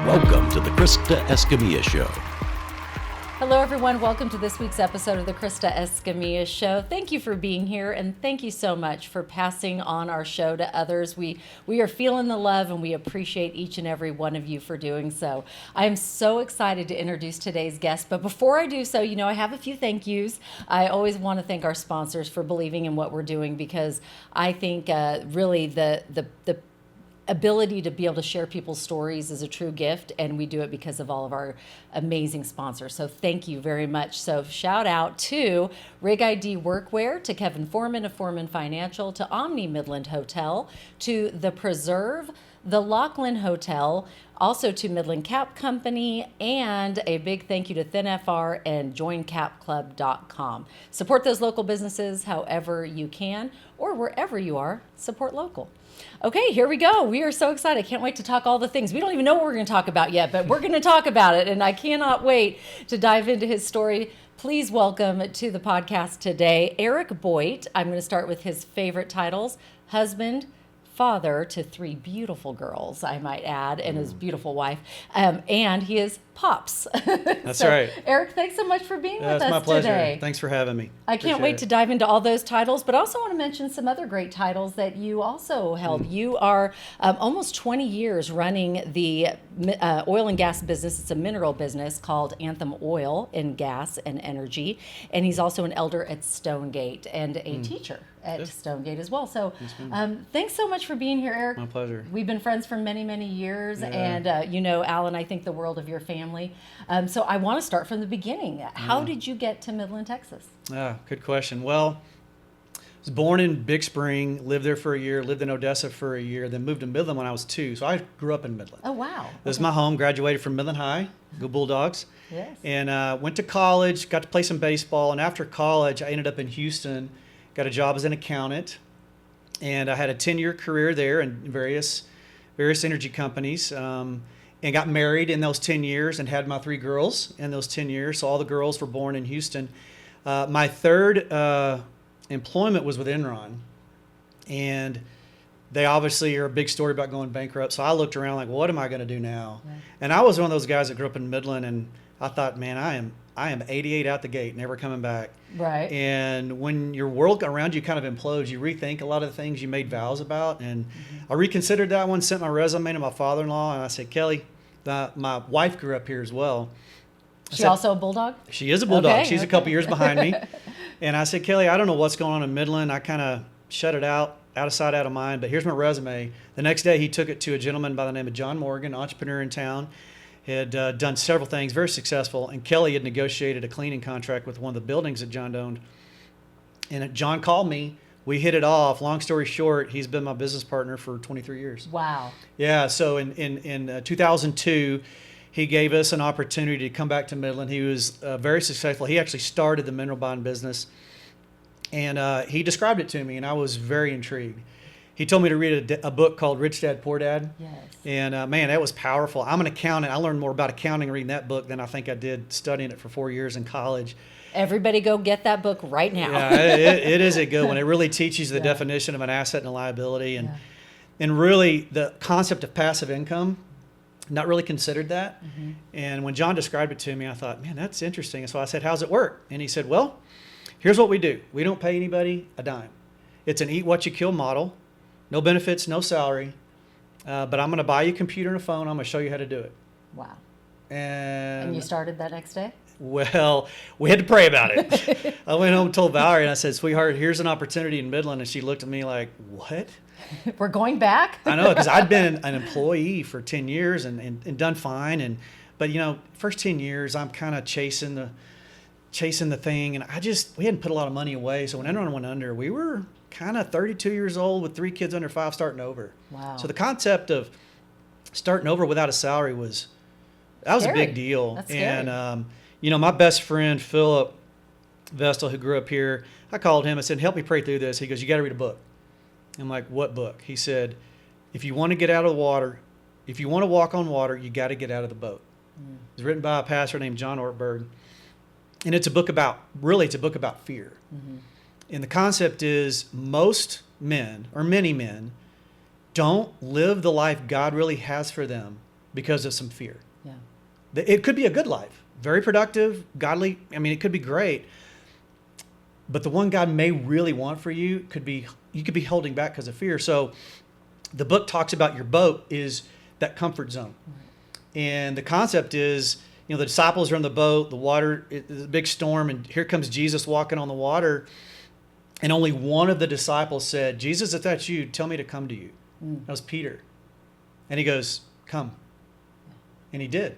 Welcome to the Krista Escamilla Show. Hello, everyone. Welcome to this week's episode of the Krista Escamilla Show. Thank you for being here, and thank you so much for passing on our show to others. We are feeling the love, and we appreciate each and every one of you for doing so. I am so excited to introduce today's guest, but before I do so, I have a few thank yous. I always want to thank our sponsors for believing in what we're doing, because I think really the ability to be able to share people's stories is a true gift, and we do it because of all of our amazing sponsors. So thank you very much. So shout out to Rig ID Workwear, to Kevin Foreman of Foreman Financial, to Omni Midland Hotel, to The Preserve, the Lachlan Hotel, also to Midland Cap Company, and a big thank you to ThinFR and JoinCapClub.com. Support those local businesses however you can, or wherever you are, support local. Okay, here we go. We are so excited. I can't wait to talk all the things. We don't even know what we're going to talk about yet, but we're going to talk about it, and I cannot wait to dive into his story. Please welcome to the podcast today, Eric Boyt. I'm going to start with his favorite titles: husband, father to 3 beautiful girls, I might add, and his beautiful wife, and he is Pops. That's right. Eric, thanks so much for being with us today. It's my pleasure. Thanks for having me. I can't wait to dive into all those titles, but I also want to mention some other great titles that you also held. You are almost 20 years running the oil and gas business. It's a mineral business called Anthem Oil and Gas and Energy, and he's also an elder at Stonegate and a teacher at Stonegate as well. So thanks so much for being here, Eric. My pleasure. We've been friends for many, many years, and Alan, I think the world of your family. So I want to start from the beginning. How did you get to Midland, Texas? Good question. Well, I was born in Big Spring, lived there for a year, lived in Odessa for a year, then moved to Midland when I was 2. So I grew up in Midland. Oh, wow. This is my home, graduated from Midland High, go Bulldogs. Yes. And went to college, got to play some baseball. And after college, I ended up in Houston, got a job as an accountant. And I had a 10-year career there in various energy companies. And got married in those 10 years and had my 3 girls in those 10 years. So all the girls were born in Houston. My third employment was with Enron. And they obviously are a big story about going bankrupt. So I looked around like, well, what am I going to do now? Right. And I was one of those guys that grew up in Midland, and I thought, man, I am 88 out the gate, never coming back. Right. And when your world around you kind of implodes, you rethink a lot of the things you made vows about. And I reconsidered that one, sent my resume to my father-in-law, and I said, Kelly, my wife grew up here as well. She also a Bulldog? She is a Bulldog. Okay, She's a couple years behind me. And I said, Kelly, I don't know what's going on in Midland. I kind of shut it out of sight, out of mind. But here's my resume. The next day, he took it to a gentleman by the name of John Morgan, entrepreneur in town. Had done several things, very successful. And Kelly had negotiated a cleaning contract with one of the buildings that John owned. And John called me. We hit it off. Long story short, he's been my business partner for 23 years. Wow. Yeah. So in 2002, he gave us an opportunity to come back to Midland. He was very successful. He actually started the mineral bond business. And he described it to me, and I was very intrigued. He told me to read a book called Rich Dad, Poor Dad. Yes. And man, that was powerful. I'm an accountant. I learned more about accounting reading that book than I think I did studying it for 4 years in college. Everybody go get that book right now. Yeah, it is a good one. It really teaches the definition of an asset and a liability. And really the concept of passive income, not really considered that. Mm-hmm. And when John described it to me, I thought, man, that's interesting. And so I said, how's it work? And he said, well, here's what we do. We don't pay anybody a dime. It's an eat what you kill model. No benefits, no salary. But I'm going to buy you a computer and a phone. I'm going to show you how to do it. Wow. And you started that next day? Well, we had to pray about it. I went home and told Valerie, and I said, sweetheart, here's an opportunity in Midland. And she looked at me like, what? We're going back? I know, because I'd been an employee for 10 years and done fine. But, first 10 years, I'm kind of chasing the thing. And we hadn't put a lot of money away. So when Enron went under, we were kind of 32 years old with 3 kids under 5 starting over. Wow. So the concept of starting over without a salary was a big deal. That's scary. And, my best friend, Philip Vestal, who grew up here, I called him. I said, help me pray through this. He goes, you got to read a book. I'm like, what book? He said, if you want to get out of the water, if you want to walk on water, you got to get out of the boat. Mm. It's written by a pastor named John Ortberg. And it's a book about fear. Mm-hmm. And the concept is most men, or many men, don't live the life God really has for them because of some fear. Yeah. It could be a good life, very productive, godly. I mean, it could be great. But the one God may really want for you you could be holding back because of fear. So the book talks about your boat is that comfort zone. And the concept is, the disciples are in the boat, the water, it's a big storm, and here comes Jesus walking on the water. And only one of the disciples said, Jesus, if that's you, tell me to come to you. That was Peter. And he goes, come. And he did.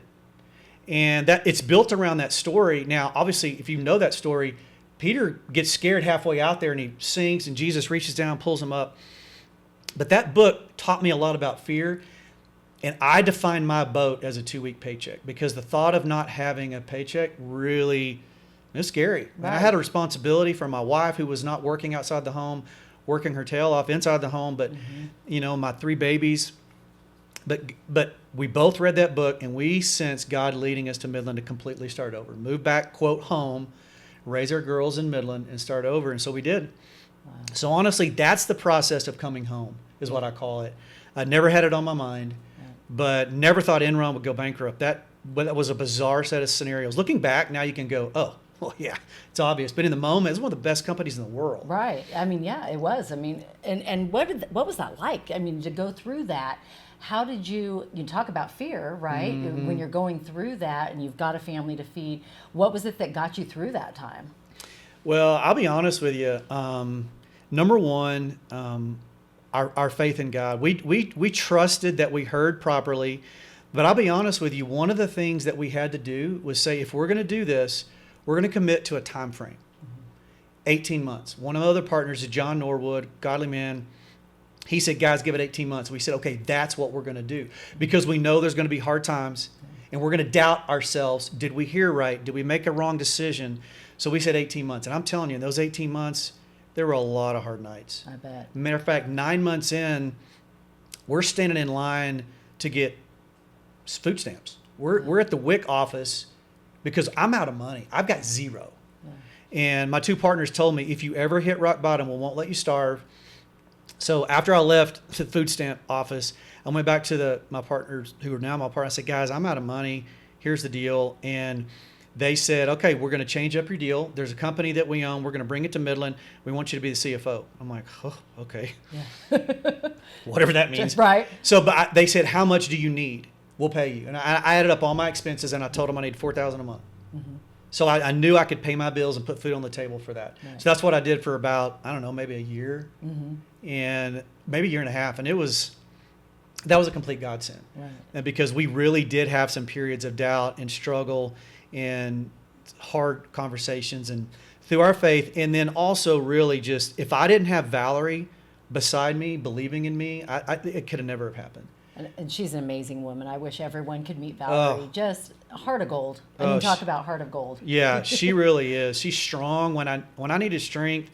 And that it's built around that story. Now, obviously, if you know that story, Peter gets scared halfway out there and he sinks, and Jesus reaches down, pulls him up. But that book taught me a lot about fear. And I defined my boat as a 2-week paycheck because the thought of not having a paycheck really, it was scary. Right. I had a responsibility for my wife who was not working outside the home, working her tail off inside the home, but my 3 babies. But we both read that book and we sensed God leading us to Midland to completely start over. Move back, quote, home, raise our girls in Midland and start over. And so we did. Wow. So honestly, that's the process of coming home is what I call it. I never had it on my mind. But never thought Enron would go bankrupt. That was a bizarre set of scenarios. Looking back, now you can go, oh, well, yeah, it's obvious. But in the moment, it's one of the best companies in the world. Right. I mean, yeah, it was. I mean, and what was that like? I mean, to go through that, how did you talk about fear, right? Mm-hmm. When you're going through that and you've got a family to feed, what was it that got you through that time? Well, I'll be honest with you. Number one, our faith in God. We trusted that we heard properly. But I'll be honest with you, one of the things that we had to do was say, if we're going to do this, we're going to commit to a time frame. 18 months. One of the other partners is John Norwood, godly man. He said, guys, give it 18 months. We said, okay, that's what we're going to do. Because we know there's going to be hard times. And we're going to doubt ourselves. Did we hear right? Did we make a wrong decision? So we said 18 months. And I'm telling you, in those 18 months, there were a lot of hard nights. I bet. Matter of fact, 9 months in, we're standing in line to get food stamps. We're at the WIC office because I'm out of money. I've got zero. Yeah. And my 2 partners told me, if you ever hit rock bottom, we won't let you starve. So after I left the food stamp office, I went back to my partners who are now my partners. I said, guys, I'm out of money. Here's the deal. And they said, okay, we're going to change up your deal. There's a company that we own. We're going to bring it to Midland. We want you to be the CFO. I'm like, oh, okay. Yeah. Whatever that means. Right. So but they said, how much do you need? We'll pay you. And I added up all my expenses, and I told them I need $4,000 a month. Mm-hmm. So I knew I could pay my bills and put food on the table for that. Right. So that's what I did for about, I don't know, maybe a year and maybe a year and a half. And that was a complete godsend. Right. And because we really did have some periods of doubt and struggle and hard conversations and through our faith. And then also really just, if I didn't have Valerie beside me, believing in me, it could have never have happened. And she's an amazing woman. I wish everyone could meet Valerie. Just a heart of gold. I mean, talk about heart of gold. Yeah, she really is. She's strong. When I needed strength,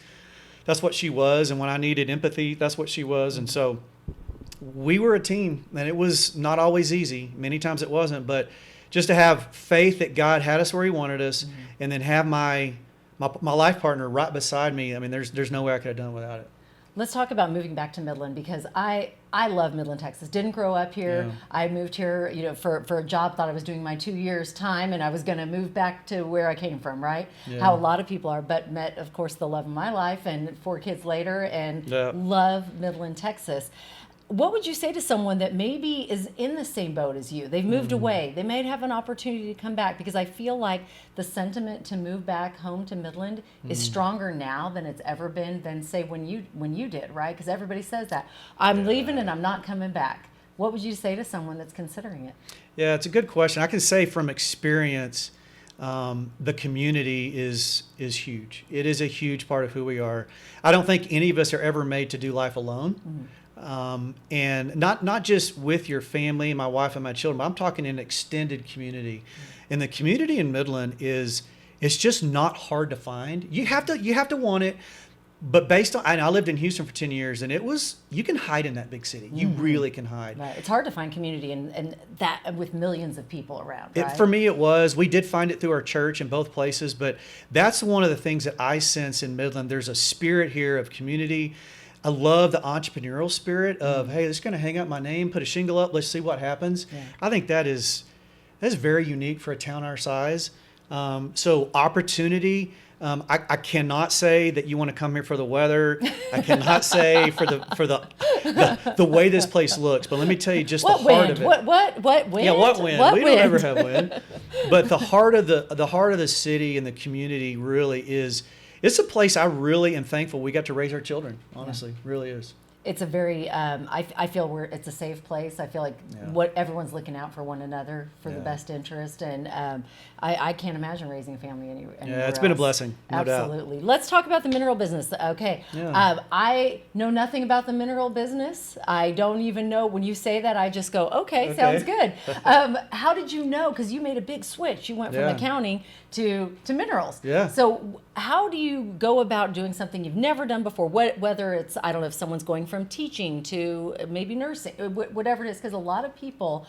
that's what she was. And when I needed empathy, that's what she was. And so we were a team, and it was not always easy. Many times it wasn't, but just to have faith that God had us where He wanted us, and then have my life partner right beside me. I mean, there's no way I could have done it without it. Let's talk about moving back to Midland, because I love Midland, Texas. Didn't grow up here. Yeah. I moved here, for a job. Thought I was doing my 2 years time, and I was going to move back to where I came from. Right? Yeah. How a lot of people are, but met, of course, the love of my life, and 4 kids later, and love Midland, Texas. What would you say to someone that maybe is in the same boat as you? They've moved away. They may have an opportunity to come back, because I feel like the sentiment to move back home to Midland is stronger now than it's ever been than, say, when you did, right? Because everybody says that. I'm leaving and I'm not coming back. What would you say to someone that's considering it? Yeah, it's a good question. I can say from experience, the community is huge. It is a huge part of who we are. I don't think any of us are ever made to do life alone. Mm-hmm. And not just with your family, my wife and my children, but I'm talking an extended community. And the community in Midland it's just not hard to find. You have to want it. But based on, I lived in Houston for 10 years, and you can hide in that big city. You really can hide. Right. It's hard to find community and that with millions of people around, right? For me, it was. We did find it through our church in both places, but that's one of the things that I sense in Midland. There's a spirit here of community. I love the entrepreneurial spirit of, hey, just going to hang up my name, put a shingle up, let's see what happens. Yeah. I think that's very unique for a town our size. So opportunity. I cannot say that you want to come here for the weather. I cannot say for the way this place looks. But let me tell you just What the heart wind? of it. What wind? Yeah, what wind? What We wind? don't ever have wind. But the heart of the city and the community really is. It's a place I really am thankful we got to raise our children. Honestly, really is. It's a very, I feel it's a safe place. I feel like everyone's looking out for one another for the best interest. And I can't imagine raising a family anywhere it's been a blessing, no doubt. Absolutely. Let's talk about the mineral business. Okay. Yeah. I know nothing about the mineral business. I don't even know. When you say that, I just go, okay. Sounds good. How did you know? Because you made a big switch. You went from accounting to minerals. Yeah. So how do you go about doing something you've never done before? Whether it's, I don't know if someone's going from teaching to maybe nursing, whatever it is, because a lot of people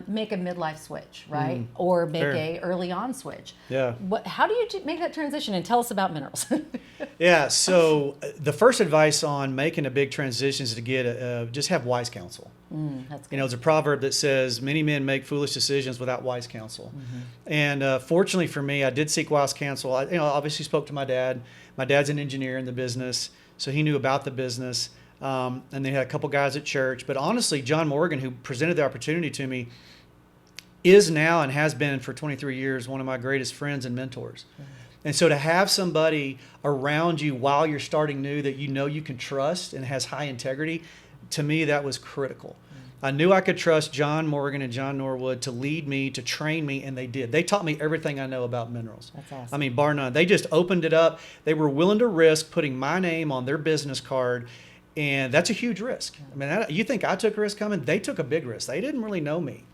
make a midlife switch, right? Or make a early on switch. Yeah. How do you make that transition? And tell us about minerals. Yeah. So the first advice on making a big transition is to get just have wise counsel. That's good. You know, there's a proverb that says, many men make foolish decisions without wise counsel. And fortunately for me, I did seek wise counsel. I obviously spoke to my dad. My dad's an engineer in the business, so he knew about the business. And they had a couple guys at church. But honestly, John Morgan, who presented the opportunity to me, is now and has been for 23 years one of my greatest friends and mentors. And so to have somebody around you while you're starting new that you can trust and has high integrity, to me, that was critical. I knew I could trust John Morgan and John Norwood to lead me, to train me, and they did. They taught me everything I know about minerals. That's awesome. I mean, bar none. They just opened it up. They were willing to risk putting my name on their business card, and that's a huge risk. I mean, you think I took a risk coming? They took a big risk. They didn't really know me.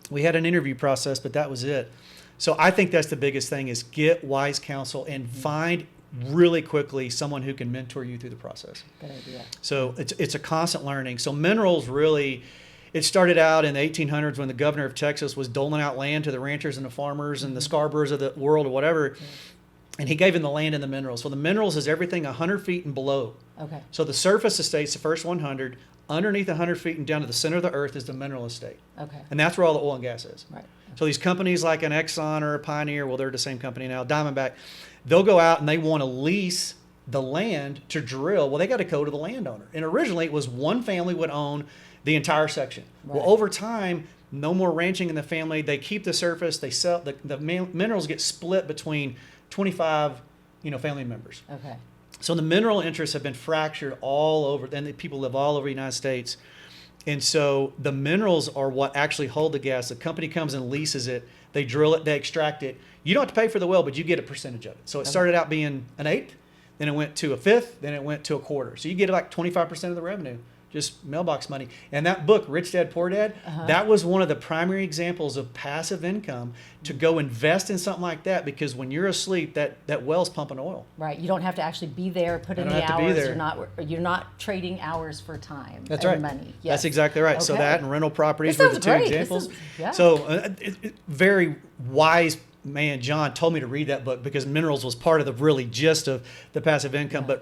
We had an interview process, but that was it. So I think that's the biggest thing is get wise counsel and find really quickly someone who can mentor you through the process. Good idea. So it's a constant learning. So minerals really, it started out in the 1800s when the governor of Texas was doling out land to the ranchers and the farmers and the Scarboroughs of the world or whatever. And he gave them the land and the minerals. Well, the minerals is everything 100 feet and below. Okay. So the surface estate's the first 100. Underneath 100 feet and down to the center of the earth is the mineral estate. Okay. And that's where all the oil and gas is. Right. So these companies like an Exxon or a Pioneer, well, they're the same company now, Diamondback, they'll go out and they want to lease the land to drill. Well, they got to go to the landowner. And originally it was one family would own the entire section. Right. Well, over time, no more ranching in the family. They keep the surface. They sell the minerals get split between 25, family members. Okay. So the mineral interests have been fractured all over, and the people live all over the United States. And so the minerals are what actually hold the gas. The company comes and leases it. They drill it. They extract it. You don't have to pay for the well, but you get a percentage of it. So it started out being an eighth, then it went to a fifth, then it went to a quarter. So you get like 25% of the revenue, just mailbox money. And that book, Rich Dad, Poor Dad, that was one of the primary examples of passive income to go invest in something like that, because when you're asleep, that well's pumping oil. Right. You don't have to actually be there, put in don't the have to be hours. there. You're not trading hours for time. That's and right. money. Yes. That's exactly right. So Okay. that and rental properties This were the sounds two great. examples. Yeah. So very wise man, John, told me to read that book because minerals was part of the really gist of the passive income. Yeah.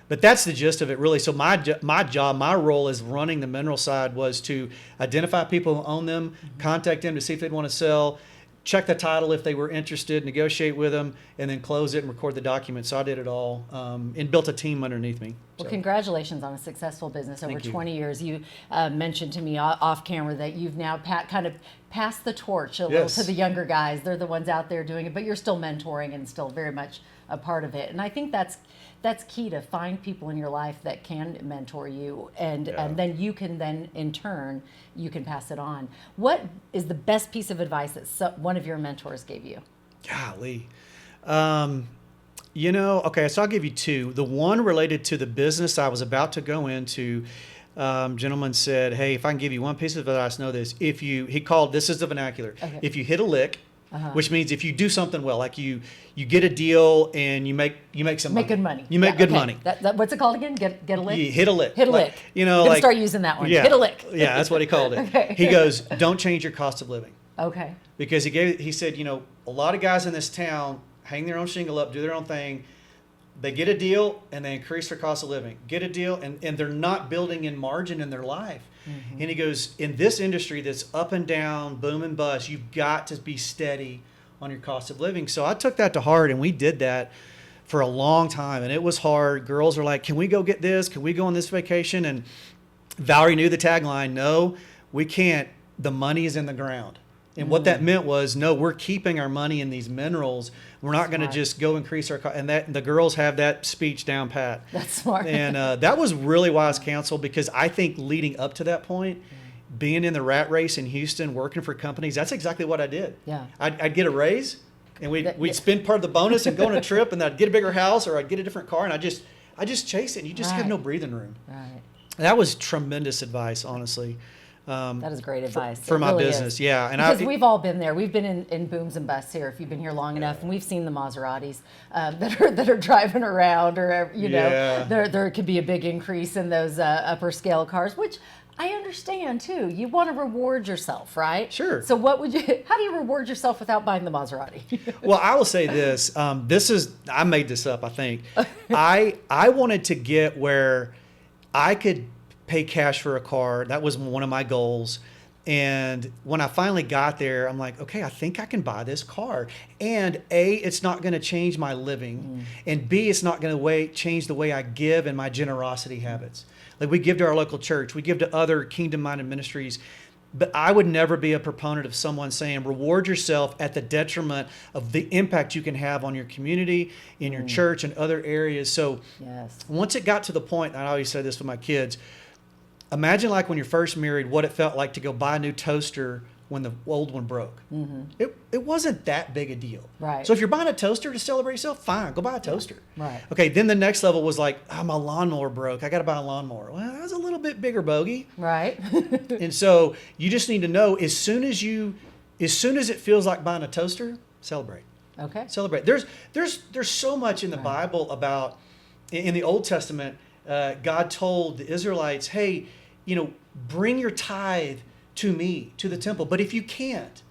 But that's the gist of it, really. So my job, my role as running the mineral side was to identify people who own them, contact them to see if they'd want to sell, check the title if they were interested, negotiate with them, and then close it and record the documents. So I did it all and built a team underneath me. Well, So. congratulations on a successful business over Thank you. 20 years. You mentioned to me off camera that you've now kind of passed the torch a little Yes. to the younger guys. They're the ones out there doing it, but you're still mentoring and still very much a part of it. And I think that's key, to find people in your life that can mentor you, and then you can in turn you can pass it on. What is the best piece of advice that one of your mentors gave you? Golly. Okay, so I'll give you two. The one related to the business I was about to go into, gentleman said, hey, if I can give you one piece of advice, know this. He called, this is the vernacular. Okay. If you hit a lick, which means if you do something well, like you get a deal and you make some Make good money. You make Yeah, good okay. money. That, what's it called again? Get a lick? You hit a lick. Hit a Like, lick. I'm gonna start using that one. Yeah, Hit a lick. Yeah, that's what he called it. Okay. He goes, don't change your cost of living. Okay. Because he said, a lot of guys in this town hang their own shingle up, do their own thing. They get a deal and they increase their cost of living. Get a deal and they're not building in margin in their life. Mm-hmm. And he goes, in this industry that's up and down, boom and bust, you've got to be steady on your cost of living. So I took that to heart, and we did that for a long time, and it was hard. Girls are like, can we go get this? Can we go on this vacation? And Valerie knew the tagline, no, we can't. The money is in the ground. And what that meant was, no, we're keeping our money in these minerals. We're not going to just go increase our cost. And that the girls have that speech down pat. That's smart. And that was really wise counsel, because I think leading up to that point, being in the rat race in Houston, working for companies, that's exactly what I did. Yeah. I'd get a raise, and we'd spend part of the bonus and go on a trip, and I'd get a bigger house or I'd get a different car, and I just chase it. And you just have no breathing room. Right. That was tremendous advice, honestly. That is great advice for my really business. Yeah, and because we've all been there. We've been in booms and busts here. If you've been here long enough, and we've seen the Maseratis that are driving around, or there could be a big increase in those upper scale cars, which I understand too. You want to reward yourself, right? Sure. So how do you reward yourself without buying the Maserati? Well, I will say this. I made this up, I think. I wanted to get where I could pay cash for a car. That was one of my goals. And when I finally got there, I'm like, okay, I think I can buy this car. And A, it's not going to change my living. And B, it's not going to change the way I give and my generosity habits. Like, we give to our local church, we give to other kingdom-minded ministries. But I would never be a proponent of someone saying reward yourself at the detriment of the impact you can have on your community, in your church, and other areas. So once it got to the point, and I always say this with my kids, imagine like when you're first married, what it felt like to go buy a new toaster when the old one broke. It wasn't that big a deal. Right. So if you're buying a toaster to celebrate yourself, fine, go buy a toaster. Right. Okay, then the next level was like, my lawnmower broke. I got to buy a lawnmower. Well, that was a little bit bigger bogey. Right. And so you just need to know, as soon as it feels like buying a toaster, celebrate. Okay. Celebrate. There's so much in the Bible about, in the Old Testament, God told the Israelites, hey, bring your tithe to me, to the temple. But if you can't,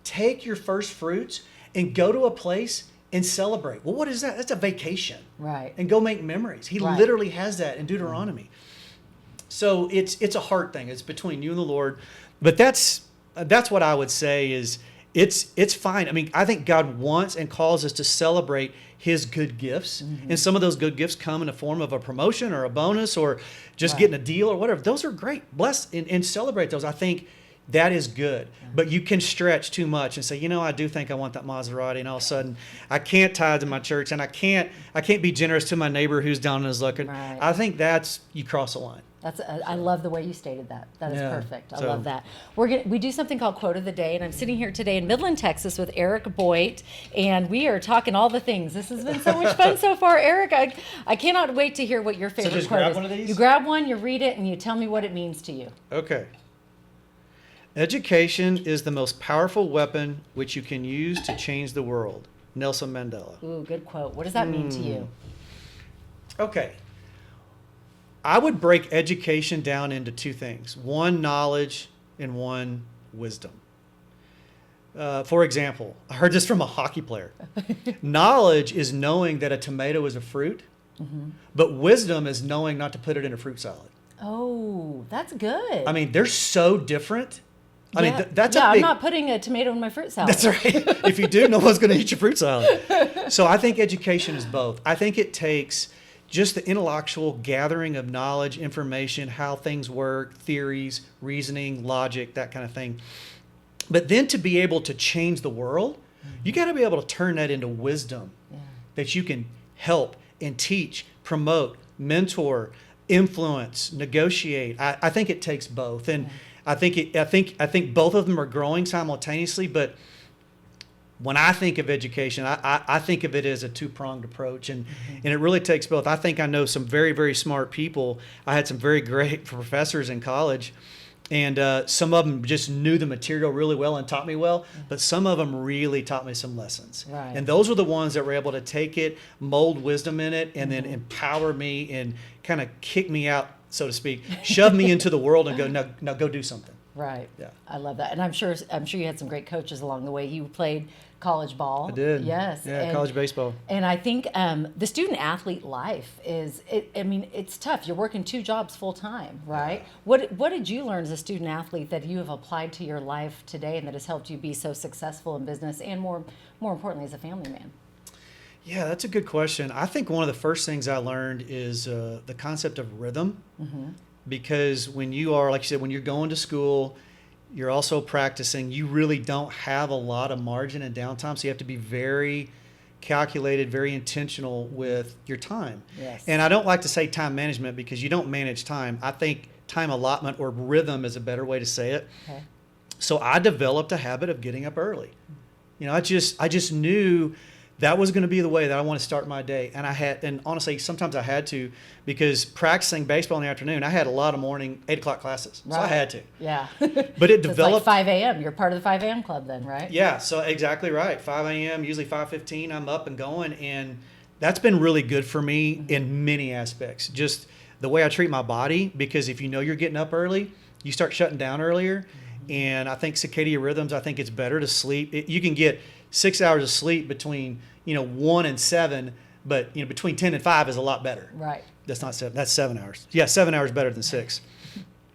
take your first fruits and go to a place and celebrate. Well, what is that? That's a vacation. Right. And go make memories. He literally has that in Deuteronomy. So it's a heart thing. It's between you and the Lord. But that's what I would say is it's fine. I mean, I think God wants and calls us to celebrate his good gifts. And some of those good gifts come in the form of a promotion or a bonus or just getting a deal or whatever. Those are great. Bless and celebrate those. I think that is good. But you can stretch too much and say, I do think I want that Maserati, and all of a sudden I can't tithe to my church, and I can't be generous to my neighbor who's down on his luck. Right. I think you cross a line. I love the way you stated that. That is perfect. I love that. We do something called Quote of the Day, and I'm sitting here today in Midland, Texas with Eric Boyt, and we are talking all the things. This has been so much fun so far. Eric, I cannot wait to hear what your favorite just quote grab is. one of these? You grab one, you read it, and you tell me what it means to you. Okay. Education is the most powerful weapon which you can use to change the world. Nelson Mandela. Ooh, good quote. What does that mean to you? Okay. I would break education down into two things. One, knowledge, and one, wisdom. For example, I heard this from a hockey player. Knowledge is knowing that a tomato is a fruit, but wisdom is knowing not to put it in a fruit salad. Oh, that's good. I mean, they're so different. I mean, that's I'm not putting a tomato in my fruit salad. That's right. If you do, no one's going to eat your fruit salad. So I think education is both. I think it takes just the intellectual gathering of knowledge, information, how things work, theories, reasoning, logic, that kind of thing. But then to be able to change the world, you got to be able to turn that into wisdom that you can help and teach, promote, mentor, influence, negotiate. I think it takes both. And I think both of them are growing simultaneously, but when I think of education, I think of it as a two-pronged approach, and it really takes both. I think I know some very, very smart people. I had some very great professors in college, and some of them just knew the material really well and taught me well, but some of them really taught me some lessons. Right. And those were the ones that were able to take it, mold wisdom in it, and then empower me and kind of kick me out, so to speak, shove me into the world and go, no, go do something. Right. Yeah. I love that. And I'm sure you had some great coaches along the way. You played college ball. I did. Yes. Yeah, college baseball. And I think the student athlete life it's tough. You're working 2 jobs full time, right? Yeah. What did you learn as a student athlete that you have applied to your life today and that has helped you be so successful in business and more importantly as a family man? Yeah, that's a good question. I think one of the first things I learned is the concept of rhythm. Mm-hmm. Because when you are, like you said, when you're going to school, you're also practicing, you really don't have a lot of margin and downtime. So you have to be very calculated, very intentional with your time. Yes. And I don't like to say time management because you don't manage time. I think time allotment or rhythm is a better way to say it. Okay. So I developed a habit of getting up early. You know, I just knew that was going to be the way that I want to start my day. And honestly, sometimes I had to, because practicing baseball in the afternoon, I had a lot of morning 8 o'clock classes. Right. So I had to. Yeah. But it So developed. it's like 5 a.m. You're part of the 5 a.m. club then, right? Yeah. So exactly right. 5 a.m., usually 5:15, I'm up and going. And that's been really good for me in many aspects. Just the way I treat my body, because if you know you're getting up early, you start shutting down earlier. And I think circadian rhythms, I think it's better to sleep. You can get 6 hours of sleep between 1 and 7, but between 10 and 5 is a lot better. Right. That's not 7. That's 7 hours. Yeah, 7 hours better than 6.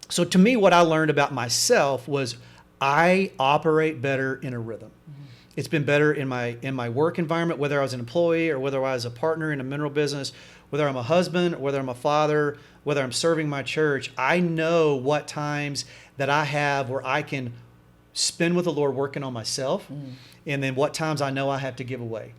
So to me, what I learned about myself was I operate better in a rhythm. Mm-hmm. It's been better in my work environment, whether I was an employee or whether I was a partner in a mineral business, whether I'm a husband, or whether I'm a father, whether I'm serving my church. I know what times that I have where I can spend with the Lord working on myself, and then what times I know I have to give away.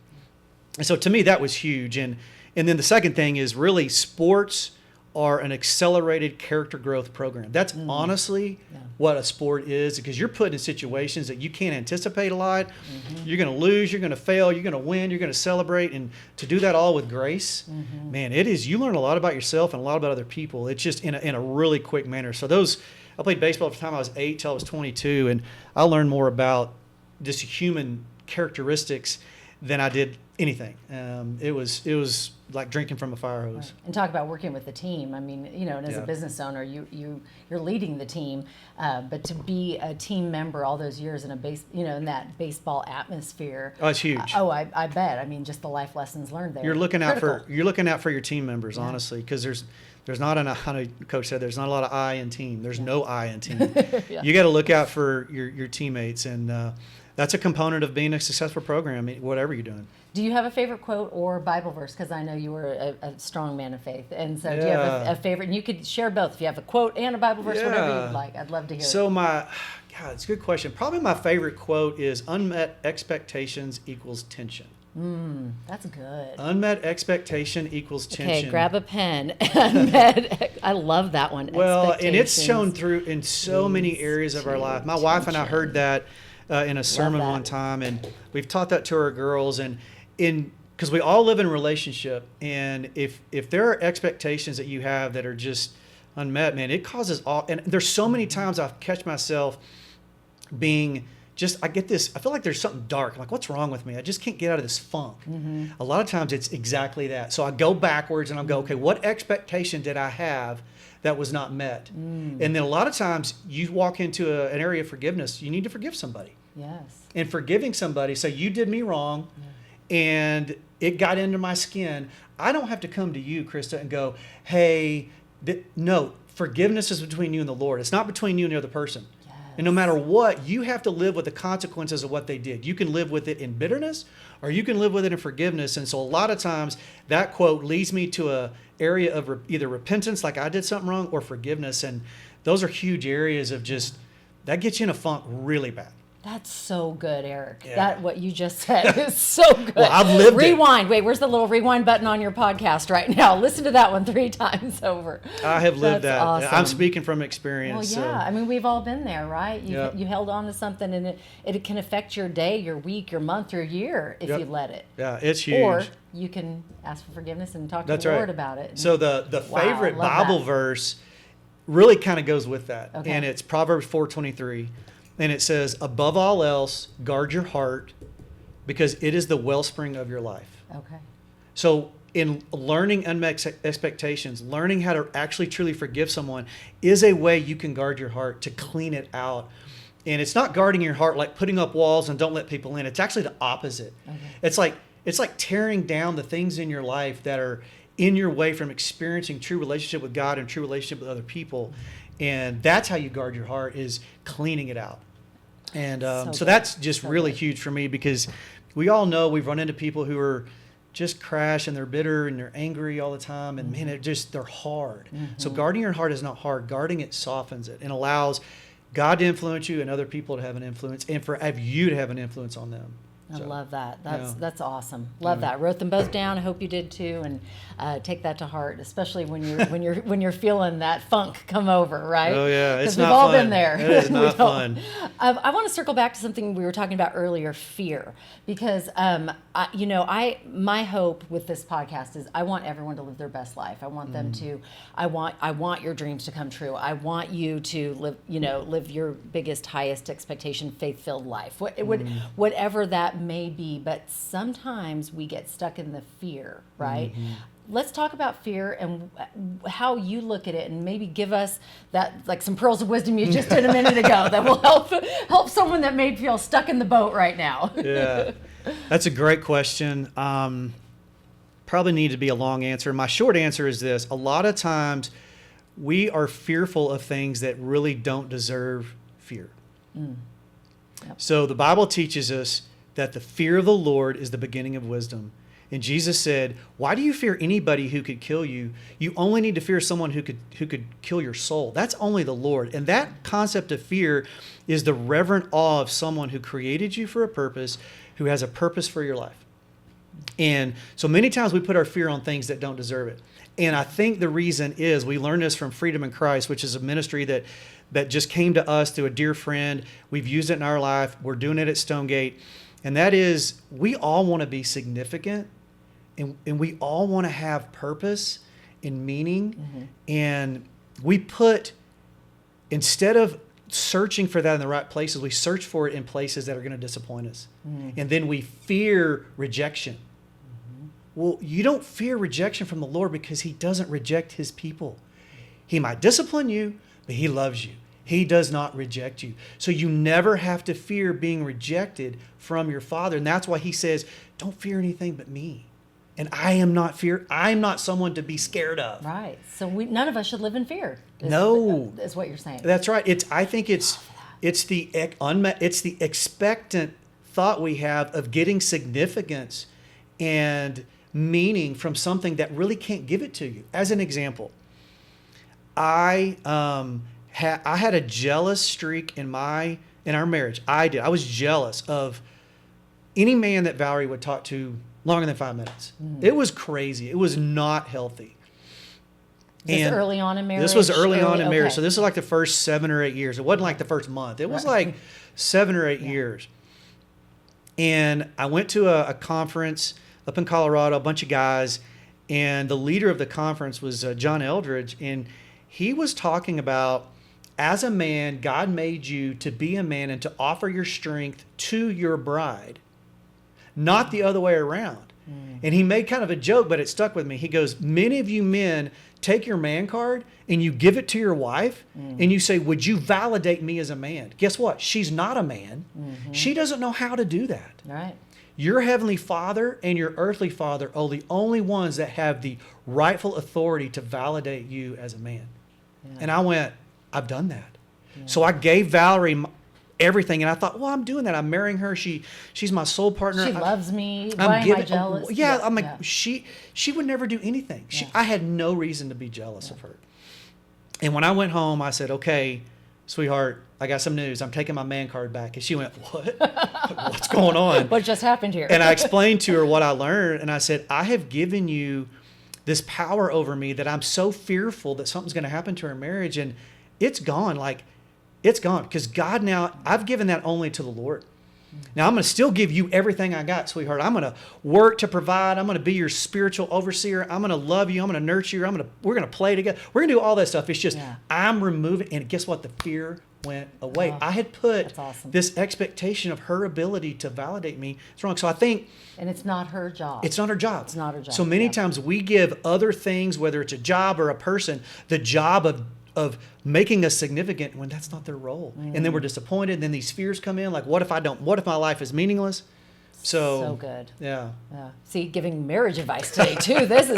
And so to me, that was huge. And then the second thing is really sports are an accelerated character growth program. That's honestly what a sport is, because you're put in situations that you can't anticipate a lot. Mm-hmm. You're going to lose, you're going to fail, you're going to win, you're going to celebrate. And to do that all with grace, man, you learn a lot about yourself and a lot about other people. It's just in a really quick manner. So I played baseball from the time I was 8 till I was 22, and I learned more about just human characteristics than I did anything. It was like drinking from a fire hose. Right. And talk about working with the team. I mean, and as a business owner, you're leading the team, but to be a team member all those years in in that baseball atmosphere. Oh, it's huge. I bet. I mean, just the life lessons learned there. You're looking out for your team members, honestly, because there's not I know Coach said there's not a lot of I in team. There's no I in team. You got to look out for your teammates, and that's a component of being a successful program, whatever you're doing. Do you have a favorite quote or Bible verse? Because I know you were a strong man of faith. And so do you have a favorite? And you could share both. If you have a quote and a Bible verse, whatever you'd like. I'd love to hear it. So it's a good question. Probably my favorite quote is unmet expectations equals tension. That's good. Unmet expectation equals tension. Okay, grab a pen. I love that one. Well, and it's shown through in so many areas of our life. My wife and I heard that in a sermon one time, and we've taught that to our girls. And because we all live in a relationship, and if there are expectations that you have that are just unmet, man, it causes all. And there's so many times I've catch myself being I get this, I feel like there's something dark. Like, what's wrong with me? I just can't get out of this funk. Mm-hmm. A lot of times it's exactly that. So I go backwards and I'll go, okay, what expectation did I have that was not met? And then a lot of times you walk into an area of forgiveness, you need to forgive somebody. Yes. And forgiving somebody, say, you did me wrong, and it got into my skin. I don't have to come to you, Krista, and go, hey, no, forgiveness is between you and the Lord. It's not between you and the other person. And no matter what, you have to live with the consequences of what they did. You can live with it in bitterness, or you can live with it in forgiveness. And so a lot of times that quote leads me to a area of either repentance, like I did something wrong, or forgiveness. And those are huge areas of that gets you in a funk really bad. That's so good, Eric. Yeah. What you just said is so good. Well, I've lived Rewind. Wait, where's the little rewind button on your podcast right now? Listen to that one 3 times over. I have lived That's that. awesome. I'm speaking from experience. Well, yeah. So. I mean, we've all been there, right? You held on to something, and it can affect your day, your week, your month, your year if you let it. Yeah, it's huge. Or you can ask for forgiveness and talk to the Lord about it. So the favorite Bible verse really kind of goes with that. Okay. And it's Proverbs 4:23. And it says, above all else, guard your heart, because it is the wellspring of your life. Okay. So in learning unmet expectations, learning how to actually truly forgive someone is a way you can guard your heart, to clean it out. And it's not guarding your heart like putting up walls and don't let people in. It's actually the opposite. Okay. It's like tearing down the things in your life that are in your way from experiencing true relationship with God and true relationship with other people. And that's how you guard your heart, is cleaning it out. And so that's just really huge for me, because we all know we've run into people who are just crash and they're bitter and they're angry all the time. And man, they're hard. So guarding your heart is not hard. Guarding it softens it and allows God to influence you and other people to have an influence, and have you to have an influence on them. I love that. That's awesome. Love that. Wrote them both down. I hope you did too, and take that to heart, especially when you're feeling that funk come over, right? Oh yeah, it's not fun. We've all been there. It is not fun. I want to circle back to something we were talking about earlier, fear, because my hope with this podcast is I want everyone to live their best life. I want them to. I want your dreams to come true. I want you to live your biggest, highest expectation, faith-filled life. Whatever that may be, but sometimes we get stuck in the fear, right? Let's talk about fear and how you look at it, and maybe give us that, like, some pearls of wisdom you just did a minute ago that will help someone that may feel stuck in the boat right now. Yeah, that's a great question. Probably need to be a long answer. My short answer is this: a lot of times we are fearful of things that really don't deserve fear. Yep. So the Bible teaches us that the fear of the Lord is the beginning of wisdom. And Jesus said, why do you fear anybody who could kill you? You only need to fear someone who could kill your soul. That's only the Lord. And that concept of fear is the reverent awe of someone who created you for a purpose, who has a purpose for your life. And so many times we put our fear on things that don't deserve it. And I think the reason is, we learned this from Freedom in Christ, which is a ministry that just came to us through a dear friend. We've used it in our life. We're doing it at Stonegate. And that is, we all want to be significant, and we all want to have purpose and meaning. And we put, instead of searching for that in the right places, we search for it in places that are going to disappoint us. And then we fear rejection. Well, you don't fear rejection from the Lord, because he doesn't reject his people. He might discipline you, but he loves you. He does not reject you. So you never have to fear being rejected from your Father. And that's why he says, don't fear anything but me. And I'm not someone to be scared of. Right. So none of us should live in fear. Is what you're saying. That's right. I think it's the expectant thought we have of getting significance and meaning from something that really can't give it to you. As an example, I had a jealous streak in our marriage. I was jealous of any man that Valerie would talk to longer than 5 minutes. It was crazy. It was not healthy. This was early on in marriage? This was early on in marriage. So this was like the first 7 or 8 years. It wasn't like the first month. It was like 7 or 8 years. And I went to a conference up in Colorado, a bunch of guys, and the leader of the conference was John Eldridge, and he was talking about, as a man, God made you to be a man and to offer your strength to your bride, not the other way around. And he made kind of a joke, but it stuck with me. He goes, many of you men take your man card and you give it to your wife and you say, would you validate me as a man? Guess what? She's not a man. She doesn't know how to do that. Right. Your heavenly Father and your earthly father are the only ones that have the rightful authority to validate you as a man. Yeah. And I went, I've done that. Yeah. So I gave Valerie everything, and I thought, well, I'm doing that. I'm marrying her. She's my soul partner. She loves me. Why am I jealous? I'm like, she would never do anything. I had no reason to be jealous of her. And when I went home, I said, okay, sweetheart, I got some news. I'm taking my man card back. And she went, what? What's going on? What just happened here? And I explained to her what I learned. And I said, I have given you this power over me that I'm so fearful that something's going to happen to our marriage. And it's gone. Like, it's gone. Because God now, I've given that only to the Lord. Now, I'm going to still give you everything I got, sweetheart. I'm going to work to provide. I'm going to be your spiritual overseer. I'm going to love you. I'm going to nurture you. We're going to play together. We're going to do all that stuff. It's just, I'm removing. And guess what? The fear went away. Oh, I had put that's awesome. this expectation of her ability to validate me. It's wrong. So I think And it's not her job. it's not her job. It's not her job. So many Yeah. times we give other things, whether it's a job or a person, the job of making us significant when that's not their role. And then we're disappointed. And then these fears come in, like, what if my life is meaningless? So good. Yeah. Yeah. See, giving marriage advice today too. This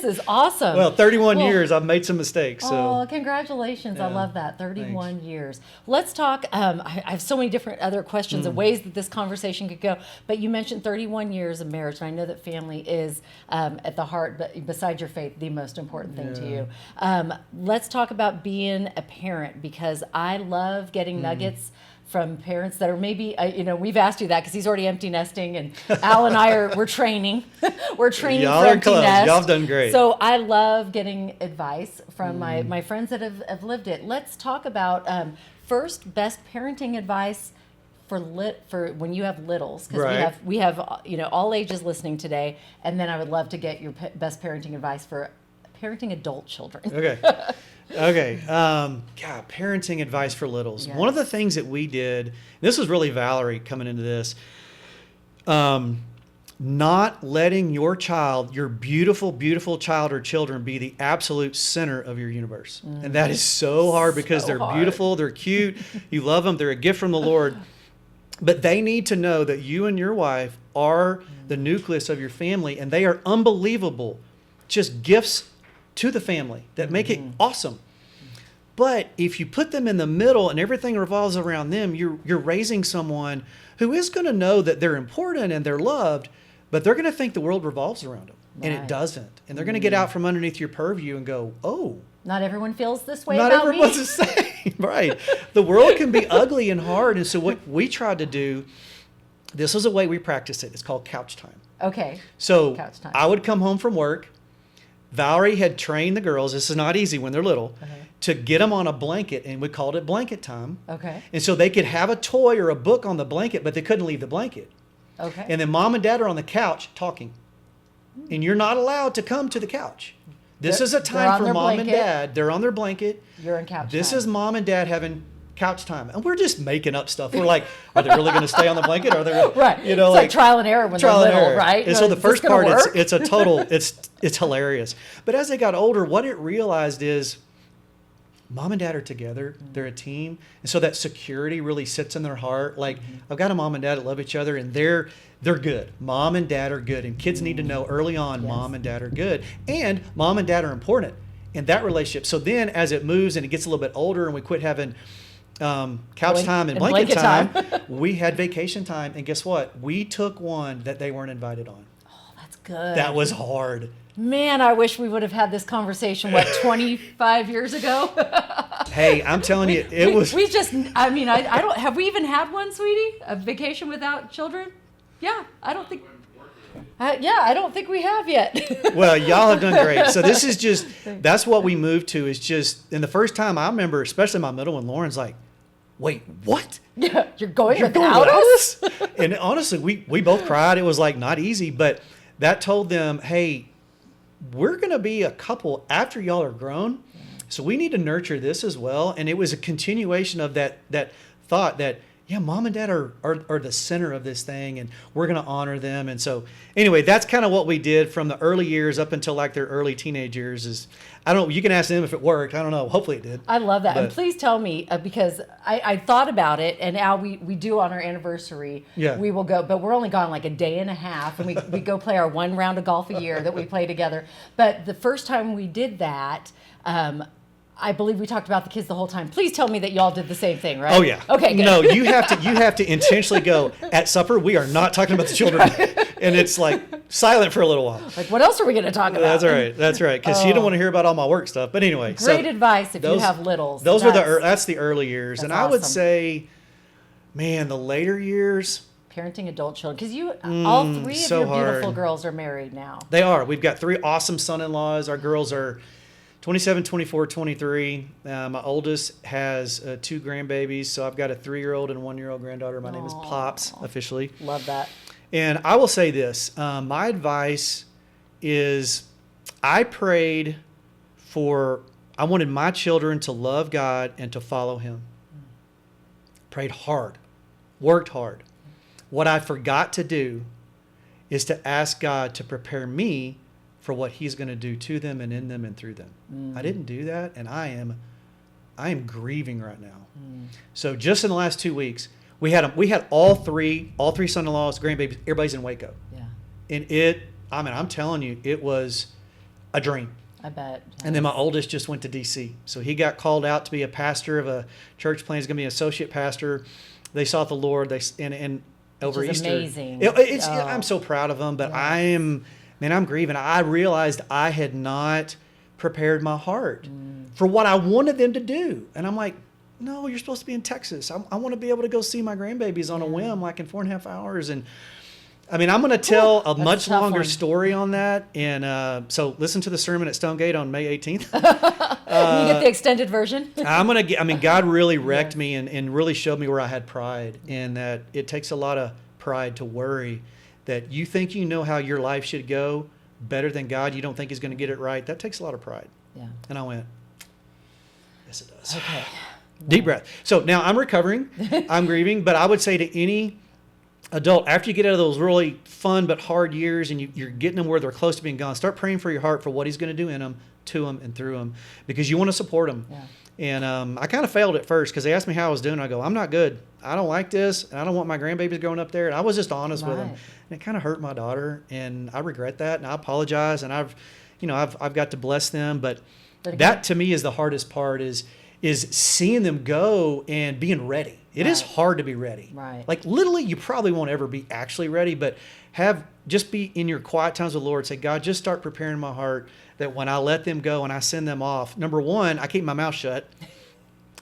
is awesome. Well, 31 years, I've made some mistakes. So Oh, congratulations. I Yeah. love that. 31 years. Let's talk. I have so many different other questions Mm. and ways that this conversation could go. But you mentioned 31 years of marriage. And I know that family is at the heart, but besides your faith, the most important thing to you. Let's talk about being a parent, because I love getting nuggets from parents that are maybe, we've asked you that because he's already empty nesting, and Al and we're training. We're training Y'all for are empty close. nest. Y'all have done great. So I love getting advice from my friends that have lived it. Let's talk about first best parenting advice for when you have littles, because Right. we have all ages listening today, and then I would love to get your best parenting advice for parenting adult children. Okay. Okay. God, parenting advice for littles. Yes. One of the things that we did, this was really Valerie coming into this, not letting your child, your beautiful, beautiful child or children, be the absolute center of your universe. And that is so hard because So they're hard. beautiful, they're cute, you love them, they're a gift from the Lord. But they need to know that you and your wife are the nucleus of your family, and they are unbelievable, just gifts to the family that make it awesome. But if you put them in the middle and everything revolves around them, you're raising someone who is going to know that they're important and they're loved, but they're going to think the world revolves around them, and it Right. doesn't. And they're going to get out from underneath your purview and go, "Oh, Not everyone feels this way not about everyone's me. the same." Right. The world can be ugly and hard. And so what we tried to do, this is a way we practice it. It's called couch time. Okay. So Couch time. I would come home from work. Valerie had trained the girls, this is not easy when they're little, to get them on a blanket, and we called it blanket time. Okay. And so they could have a toy or a book on the blanket, but they couldn't leave the blanket. Okay. And then mom and dad are on the couch talking. And you're not allowed to come to the couch. This They're- is a they're time on for their mom and blanket. dad. They're on their blanket. You're in couch This time. is mom and dad having couch time. And we're just making up stuff. We're like, are they really going to stay on the blanket? Are they Right. You know, It's like trial and error when they're little, right? And so the Is this first gonna part, work? it's a total, it's hilarious. But as they got older, what it realized is mom and dad are together. They're a team. And so that security really sits in their heart. Like, I've got a mom and dad that love each other, and they're good. Mom and dad are good. And kids need to know early on, Yes. mom and dad are good. And mom and dad are important in that relationship. So then as it moves and it gets a little bit older and we quit having couch time and blanket time, we had vacation time. And guess what? We took one that they weren't invited on. That's good. That was hard. Man, I wish we would have had this conversation, 25 years ago? Hey, I'm telling you, it was. We just, I mean, I don't, have we even had one, sweetie? A vacation without children? Yeah, I don't think. I don't think we have yet. Well, y'all have done great. So this is just, that's what we moved to, is just, and the first time I remember, especially my middle one, Lauren's like, wait, what? Yeah, you're going You're going without without us? us? And honestly, we both cried. It was like not easy, but that told them, hey, we're going to be a couple after y'all are grown. So we need to nurture this as well. And it was a continuation of that thought that, yeah, mom and dad are the center of this thing, and we're going to honor them. And so anyway, that's kind of what we did from the early years up until like their early teenage years. Is, I don't know, you can ask them if it worked. I don't know. Hopefully it did. I love that. And But- please tell me, because I thought about it, and Al, we do on our anniversary, Yeah. we will go, but we're only gone like a day and a half, and we go play our one round of golf a year that we play together. But the first time we did that, I believe we talked about the kids the whole time. Please tell me that y'all did the same thing, right? Oh yeah. Okay, good. No, you have to intentionally go at supper. We are not talking about the children, and it's like silent for a little while. Like, what else are we going to talk about? That's all right. That's right. Because you don't want to hear about all my work stuff. But anyway, Great advice if you those- have littles. Those were That's that's the early years, and that's I would awesome. say, man, the later years. parenting adult children. Because all three of so your beautiful hard. girls are married now. They are. We've got 3 awesome son-in-laws. Our girls are 27, 24, 23. My oldest has 2 grandbabies. So I've got a 3-year-old and a 1-year-old granddaughter. My name is Pops, officially. Love that. And I will say this. My advice is I wanted my children to love God and to follow him. prayed hard, worked hard. What I forgot to do is to ask God to prepare me for what he's going to do to them and in them and through them. I didn't do that, and I am grieving right now. So just in the last 2 weeks, we had all three son-in-laws, grandbabies, everybody's in Waco. Yeah. And I'm telling you, it was a dream. I bet. And then my oldest just went to D.C. So he got called out to be a pastor of a church plant. He's going to be an associate pastor. They sought the Lord. And over Which is Easter. Amazing. I'm so proud of them, but I'm grieving. I realized I had not prepared my heart for what I wanted them to do. And I'm like, no, you're supposed to be in Texas. I want to be able to go see my grandbabies on a whim, like in 4.5 hours. And I'm going to tell a much longer story on that. And so listen to the sermon at Stonegate on May 18th. You get the extended version. God really wrecked me and really showed me where I had pride, and that it takes a lot of pride to worry that you think you know how your life should go better than God. You don't think he's going to get it right. That takes a lot of pride. Yeah. And I went, yes, it does. Okay. Deep breath. So now I'm recovering. I'm grieving. But I would say to any adult, after you get out of those really fun but hard years and you're getting them where they're close to being gone, start praying for your heart for what he's going to do in them, to them, and through them, because you want to support them. Yeah. And I kind of failed at first because they asked me how I was doing. I go, I'm not good. I don't like this, and I don't want my grandbabies growing up there. And I was just honest with them, and it kind of hurt my daughter, and I regret that, and I apologize, and I've got to bless them, but that to me is the hardest part is seeing them go and being ready. It is hard to be ready. Right. Like literally, you probably won't ever be actually ready, but just be in your quiet times with the Lord. Say, God, just start preparing my heart that when I let them go and I send them off, number one, I keep my mouth shut,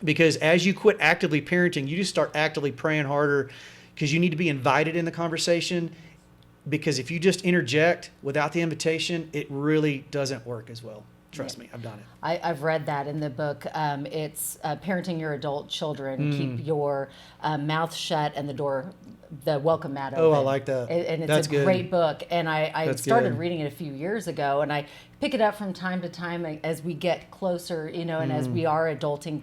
because as you quit actively parenting, you just start actively praying harder, because you need to be invited in the conversation. Because if you just interject without the invitation, it really doesn't work as well. Trust me, I've done it. I've read that in the book. It's Parenting Your Adult Children. Keep your mouth shut and the welcome mat open. Oh, I like that. And it's That's a good. Great book. And I That's started good. reading it a few years ago, and I pick it up from time to time as we get closer, and as we are adulting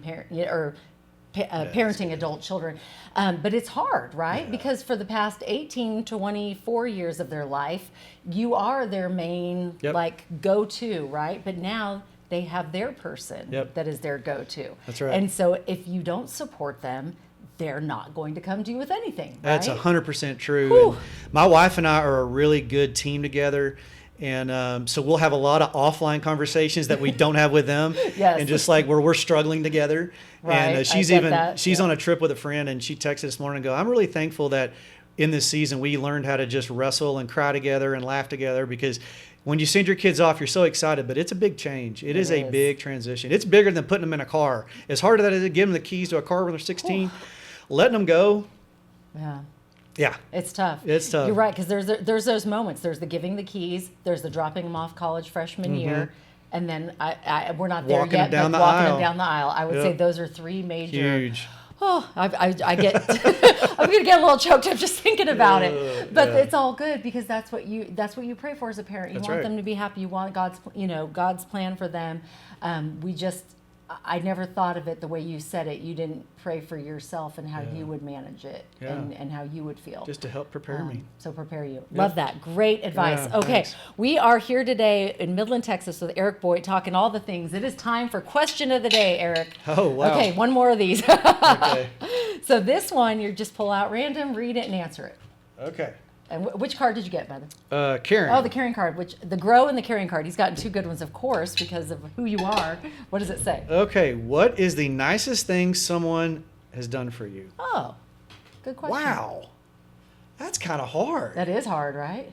parenting adult children. But it's hard, right? Yeah. Because for the past 18, 24 years of their life, you are their main go-to, right? But now they have their person that is their go-to. That's right. And so if you don't support them, they're not going to come to you with anything, right? That's 100% true. And my wife and I are a really good team together. And so we'll have a lot of offline conversations that we don't have with them. Yes. And just like where we're struggling together. Right. And she's on a trip with a friend, and she texted this morning and go, I'm really thankful that in this season we learned how to just wrestle and cry together and laugh together, because when you send your kids off, you're so excited, but it's a big change. It is a big transition. It's bigger than putting them in a car. As hard as that is to give them the keys to a car when they're 16, letting them go. Yeah. Yeah. It's tough. It's tough. You're right, because there's those moments. There's the giving the keys. There's the dropping them off college freshman year. And then we're not there walking yet, them but walking them down the aisle. I would say those are three major. Huge. Oh, I get, I'm going to get a little choked up just thinking about it. But it's all good, because that's what you pray for as a parent. You want them to be happy. You want God's plan for them. I never thought of it the way you said it. You didn't pray for yourself and how you would manage it and how you would feel. Just to help prepare me. So prepare you. Love that. Great advice. Yeah, okay. Thanks. We are here today in Midland, Texas with Eric Boyt, talking all the things. It is time for question of the day, Eric. Oh, wow. Okay, one more of these. Okay. So this one, you just pull out random, read it, and answer it. Okay. And which card did you get, by the way? Karen. Oh, the caring card, the grow and the caring card. He's gotten two good ones, of course, because of who you are. What does it say? Okay. What is the nicest thing someone has done for you? Oh, good question. Wow. That's kind of hard. That is hard, right?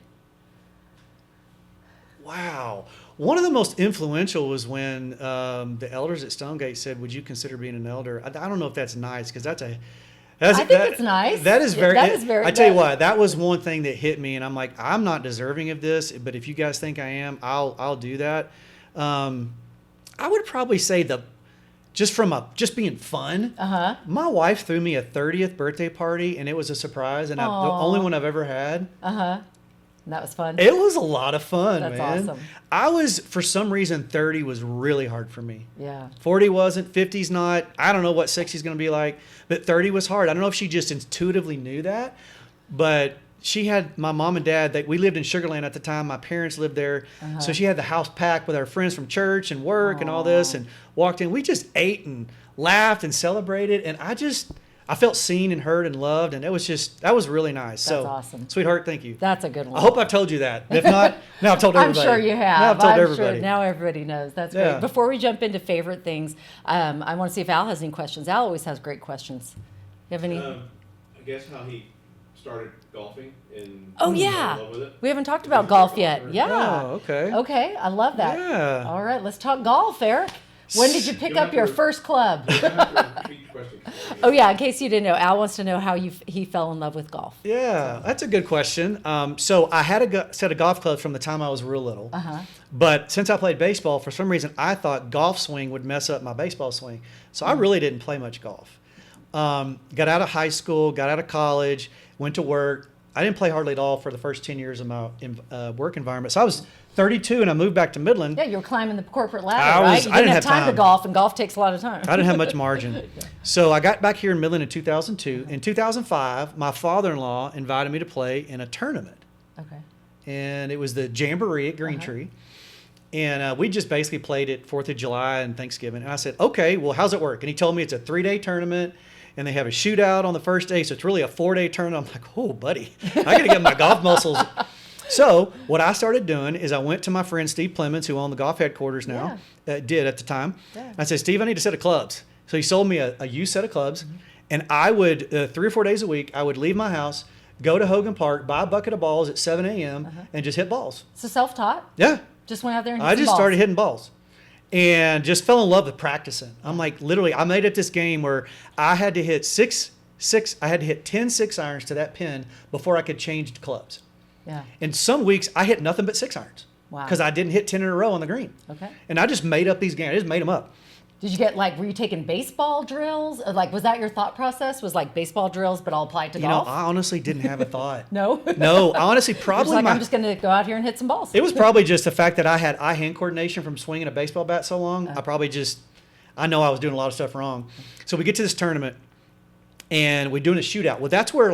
Wow. One of the most influential was when the elders at Stonegate said, would you consider being an elder? I don't know if that's nice, because I think it's nice. That is very. I tell you what, that was one thing that hit me, and I'm like, I'm not deserving of this, but if you guys think I am, I'll do that. I would probably say just being fun. My wife threw me a 30th birthday party, and it was a surprise, and the only one I've ever had. And that was fun. It was a lot of fun, That's man. awesome. I was, for some reason, 30 was really hard for me. Yeah. 40 wasn't, 50's not. I don't know what 60's going to be like, but 30 was hard. I don't know if she just intuitively knew that, but she had my mom and dad. We lived in Sugar Land at the time. My parents lived there. So she had the house packed with our friends from church and work and all this, and walked in. We just ate and laughed and celebrated, and I felt seen and heard and loved, and that was really nice. That's awesome. Sweetheart, thank you. That's a good one. I hope I've told you that. If not, now I've told I'm everybody. sure you have. Now I've told I'm everybody. Sure now everybody knows. That's Yeah. great. Before we jump into favorite things, I want to see if Al has any questions. Al always has great questions. You have any? I guess how he started golfing and Oh, fell yeah. in love with it. We haven't talked about golf yet. Yeah. Oh, okay. Okay, I love that. Yeah. All right, let's talk golf, Eric. When did you pick don't up have your to- first club? You don't have to repeat the question. Oh yeah, in case you didn't know, Al wants to know how he fell in love with golf. Yeah, that's a good question. So I had a set of golf clubs from the time I was real little. Uh-huh. But since I played baseball, for some reason, I thought golf swing would mess up my baseball swing. So I really didn't play much golf. Got out of high school, got out of college, went to work. I didn't play hardly at all for the first 10 years of my work environment. So I was 32 and I moved back to Midland. Yeah, you were climbing the corporate ladder, I right? You didn't have time to time. golf, and golf takes a lot of time. I didn't have much margin. So I got back here in Midland in 2002. In 2005, my father-in-law invited me to play in a tournament. Okay. And it was the Jamboree at Green Tree. And we just basically played it 4th of July and Thanksgiving. And I said, okay, well, how's it work? And he told me it's a 3-day tournament. And they have a shootout on the first day. So it's really a 4-day tournament. I'm like, oh, buddy, I got to get my golf muscles. So what I started doing is I went to my friend Steve Plemons, who owned the golf headquarters now, did at the time. Yeah. I said, Steve, I need a set of clubs. So he sold me a used set of clubs. And I would, 3 or 4 days a week, I would leave my house, go to Hogan Park, buy a bucket of balls at 7 a.m. And just hit balls. So self-taught? Yeah. Just went out there and hit I some just balls. started hitting balls and just fell in love with practicing. I'm like, literally, I made it this game where I had to hit I had to hit 10 6-irons to that pin before I could change clubs. Yeah. And some weeks I hit nothing but 6-irons. Wow. Because I didn't hit 10 in a row on the green. Okay. And I just made up these games. I just made them up. Did you get were you taking baseball drills? Like, was that your thought process? Was like baseball drills, but all applied to You know, golf? I honestly didn't have a thought. No? No, I honestly You're just probably like, I'm just going to go out here and hit some balls. It was probably just the fact that I had eye-hand coordination from swinging a baseball bat so long. I know I was doing a lot of stuff wrong. So we get to this tournament, and we're doing a shootout. Well, that's where,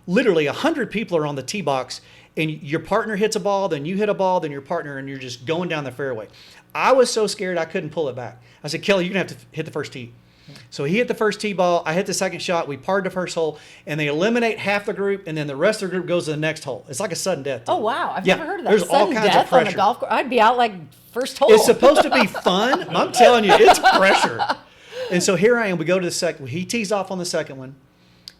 literally 100 people are on the tee box, and your partner hits a ball, then you hit a ball, then your partner, and you're just going down the fairway. I was so scared I couldn't pull it back. I said, Kelly, you're going to have to hit the first tee. So he hit the first tee ball. I hit the second shot. We parred the first hole, and they eliminate half the group, and then the rest of the group goes to the next hole. It's like a sudden death. Oh, wow. I've never heard of that. There's all Sudden kinds of death on a pressure. golf course. I'd be out first hole. It's supposed to be fun. I'm telling you, it's pressure. And so here I am. We go to the second. He tees off on the second one.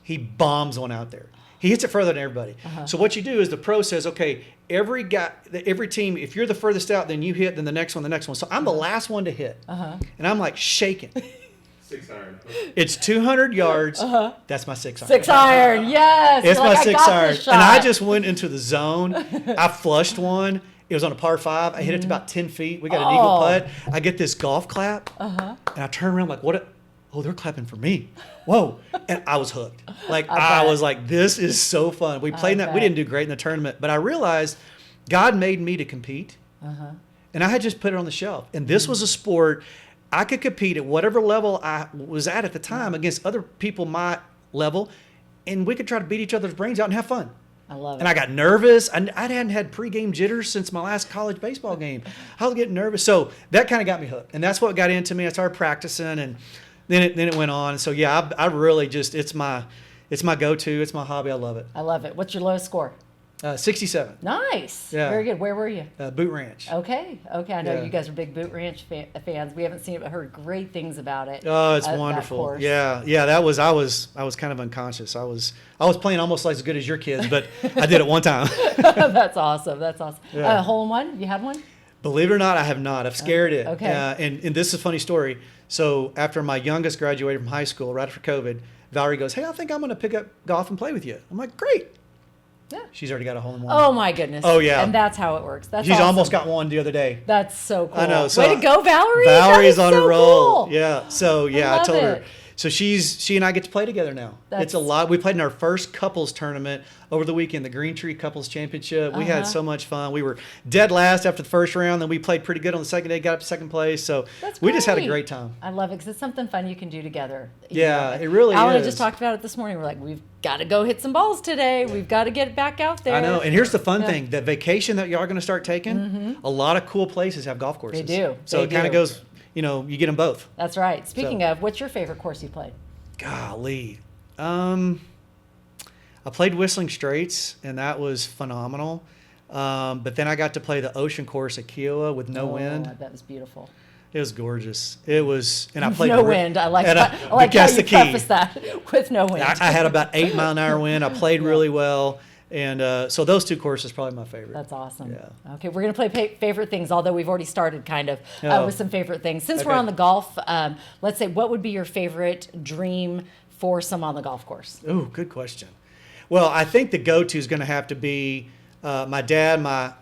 He bombs one out there. He hits it further than everybody. So what you do is the pro says, okay, every team, if you're the furthest out, then you hit, then the next one, the next one. So I'm the last one to hit. And I'm like shaking. 6-iron. It's 200 yards. That's my 6-iron. 6-iron, yes. It's You're my like, I got 6-iron. this shot. And I just went into the zone. I flushed one. It was on a par 5. I hit it to about 10 feet. We got an eagle putt. I get this golf clap. And I turn around like, what? Oh, they're clapping for me. Whoa. And I was hooked. I was like, this is so fun. We played that. We didn't do great in the tournament. But I realized God made me to compete. And I had just put it on the shelf. And this was a sport I could compete at whatever level I was at the time against other people my level. And we could try to beat each other's brains out and have fun. I love it. And I got nervous. I hadn't had pregame jitters since my last college baseball game. I was getting nervous. So that kind of got me hooked. And that's what got into me. I started practicing, and then it went on. So yeah, I really just, it's my go-to. It's my hobby. I love it. I love it. What's your lowest score? 67. Nice. Yeah. Very good. Where were you? Boot Ranch. Okay. I know Yeah. you guys are big Boot Ranch fans. We haven't seen it, but heard great things about it. Oh, it's that wonderful. course. Yeah. That was, I was kind of unconscious. I was playing almost like as good as your kids, but I did it one time. That's awesome. Yeah. Hole in one? Have you had one? Believe it or not, I have not. I've scared it. Okay. And this is a funny story. So after my youngest graduated from high school, right after COVID, Valerie goes, hey, I think I'm going to pick up golf and play with you. I'm like, great. Yeah. She's already got a hole in one. Oh my goodness. Oh, yeah. And that's how it works. That's She's awesome. almost got one the other day. That's so cool. I know. So Way to go, Valerie. Valerie's That on is a so roll. cool. Yeah. So yeah, I love told her. it. So she and I get to play together now. It's a lot. We played in our first couples tournament over the weekend, the Green Tree Couples Championship. We had so much fun. We were dead last after the first round, then we played pretty good on the second day, got up to second place. So we just had a great time. I love it because it's something fun you can do together. Yeah, it really Alan is. and I just talked about it this morning. We're like, we've got to go hit some balls today. We've got to get back out there. I know. And here's the fun thing. The vacation that y'all are going to start taking, a lot of cool places have golf courses. They do. So it kind of goes, you get them both. That's right. Speaking of, what's your favorite course you played? Golly. I played Whistling Straits, and that was phenomenal. But then I got to play the ocean course at Kiowa with no wind. That was beautiful. It was gorgeous. It was, and I played no wind. I like how you preface that with no wind. I had about 8 mile an hour wind. I played really well. And so those two courses are probably my favorite. That's awesome. Yeah. Okay, we're going to play favorite things, although we've already started kind of with some favorite things. Since we're on the golf, let's say, what would be your favorite dream foursome on the golf course? Ooh, good question. Well, I think the go-to is going to have to be my dad, my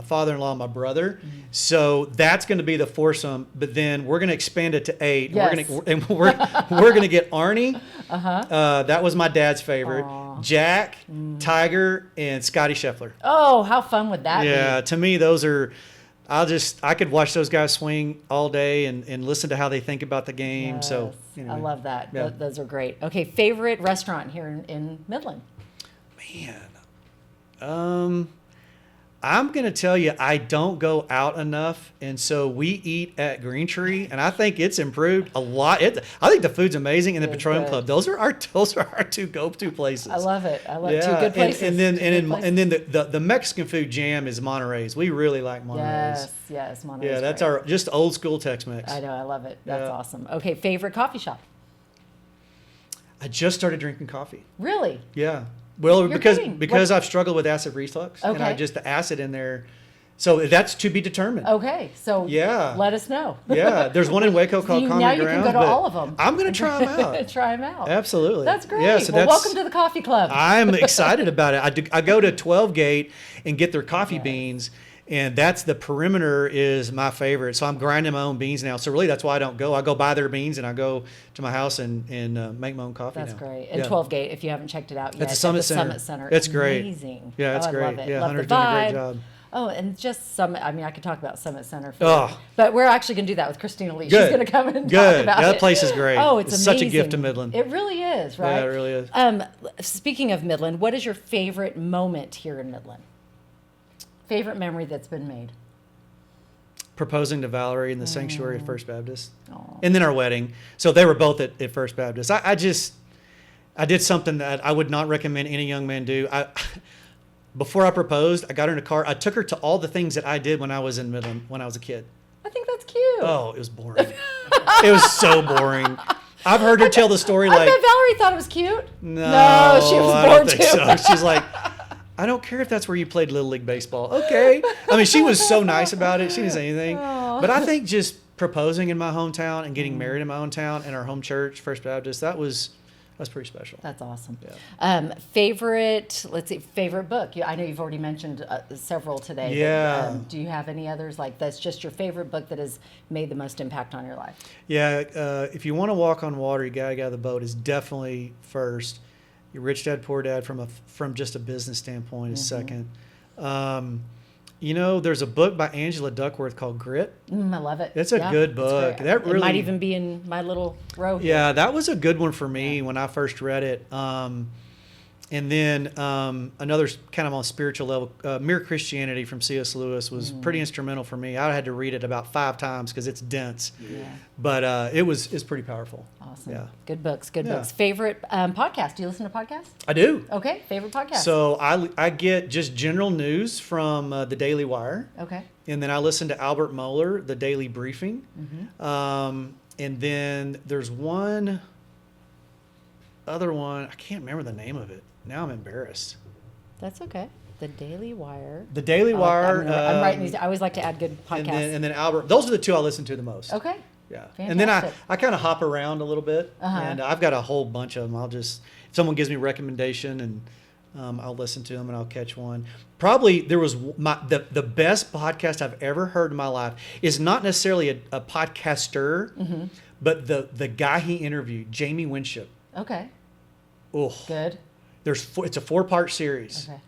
father-in-law, and my brother. So that's going to be the foursome. But then we're going to expand it to 8. Yes. We're going to get Arnie. That was my dad's favorite. Aww. Jack, Tiger, and Scotty Scheffler. Oh, how fun would that be? Yeah, to me, those are. I could watch those guys swing all day and listen to how they think about the game. Yes. So anyway. I love that. Yeah. Those are great. Okay, favorite restaurant here in Midland? Man, I'm going to tell you, I don't go out enough, and so we eat at Green Tree, and I think it's improved a lot. I think the food's amazing, and the Petroleum Club. Those are our two go-to places. I love it. I love two good places. And then the Mexican food jam is Monterey's. We really like Monterey's. Yes, Monterey's. Yeah, that's great. our just old school Tex-Mex. I know, I love it. That's awesome. Okay, favorite coffee shop? I just started drinking coffee. Really? Yeah. Well, You're because kidding. I've struggled with acid reflux, and the acid in there. So that's to be determined. Okay, so let us know. Yeah, there's one in Waco called Common Now Ground. you can go to all of them. I'm going to try them out. Try them out. Absolutely. That's great. Yeah, so welcome to the coffee club. I'm excited about it. I go to 12 Gate and get their coffee beans, and that's the perimeter is my favorite. So I'm grinding my own beans now. So really, that's why I don't go. I go buy their beans, and I go to my house and make my own coffee. That's now. great. And 12 Gate, if you haven't checked it out yet, It's a Summit Center. Summit Center. It's great. Amazing. Yeah, it's I great. love it. Yeah, love Hunter's the doing a vibe. great job. Oh, and just Summit. I mean, I could talk about Summit Center. Oh. But we're actually going to do that with Christina Lee. Good. She's going to come and talk Good. about it. That place is great. Oh, it's amazing. such a gift to Midland. It really is, right? Yeah, it really is. Speaking of Midland, what is your favorite moment here in Midland? Favorite memory that's been made? Proposing to Valerie in the sanctuary at First Baptist. Aw. And then our wedding. So they were both at First Baptist. I did something that I would not recommend any young man do. Before I proposed, I got her in a car. I took her to all the things that I did when I was in Midland when I was a kid. I think that's cute. Oh, it was boring. It was so boring. I've heard her tell the story I like, bet Valerie thought it was cute. no, she was I bored don't think too. so. She's like, I don't care if that's where you played Little League Baseball. Okay. I mean, she was so nice about it. She didn't say anything. But I think just proposing in my hometown and getting married in my hometown and our home church, First Baptist, that's pretty special. That's awesome. Yeah. Favorite book? I know you've already mentioned several today. Yeah. But, do you have any others like that's just your favorite book that has made the most impact on your life? Yeah. If you want to walk on water, you got to get out of the boat is definitely first. Your Rich Dad, Poor Dad from just a business standpoint is second. There's a book by Angela Duckworth called Grit. I love it. It's a good book. It might even be in my little row here. Yeah, that was a good one for me when I first read it. And then another kind of on a spiritual level, Mere Christianity from C.S. Lewis was pretty instrumental for me. I had to read it about 5 times because it's dense. Yeah. But it's pretty powerful. Awesome. Yeah. Good books. Favorite podcast? Do you listen to podcasts? I do. Okay. Favorite podcast? So I get just general news from the Daily Wire. Okay. And then I listen to Albert Mohler, the Daily Briefing. And then there's one other one. I can't remember the name of it. Now I'm embarrassed. That's okay. The Daily Wire. The Daily Wire. I'm writing these. I always like to add good podcasts. And then Albert. Those are the 2 I listen to the most. Okay. Yeah. Fantastic. And then I kind of hop around a little bit. And I've got a whole bunch of them. If someone gives me a recommendation and I'll listen to them and I'll catch one. Probably there was the best podcast I've ever heard in my life is not necessarily a podcaster, but the guy he interviewed, Jamie Winship. Okay. Oh, Good. It's a 4-part series. Okay.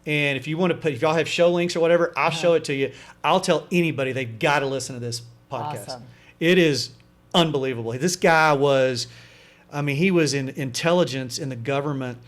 And if you want to if y'all have show links or whatever, I'll show it to you. I'll tell anybody they've got to listen to this podcast. Awesome. It is unbelievable. This guy was, he was in intelligence in the government,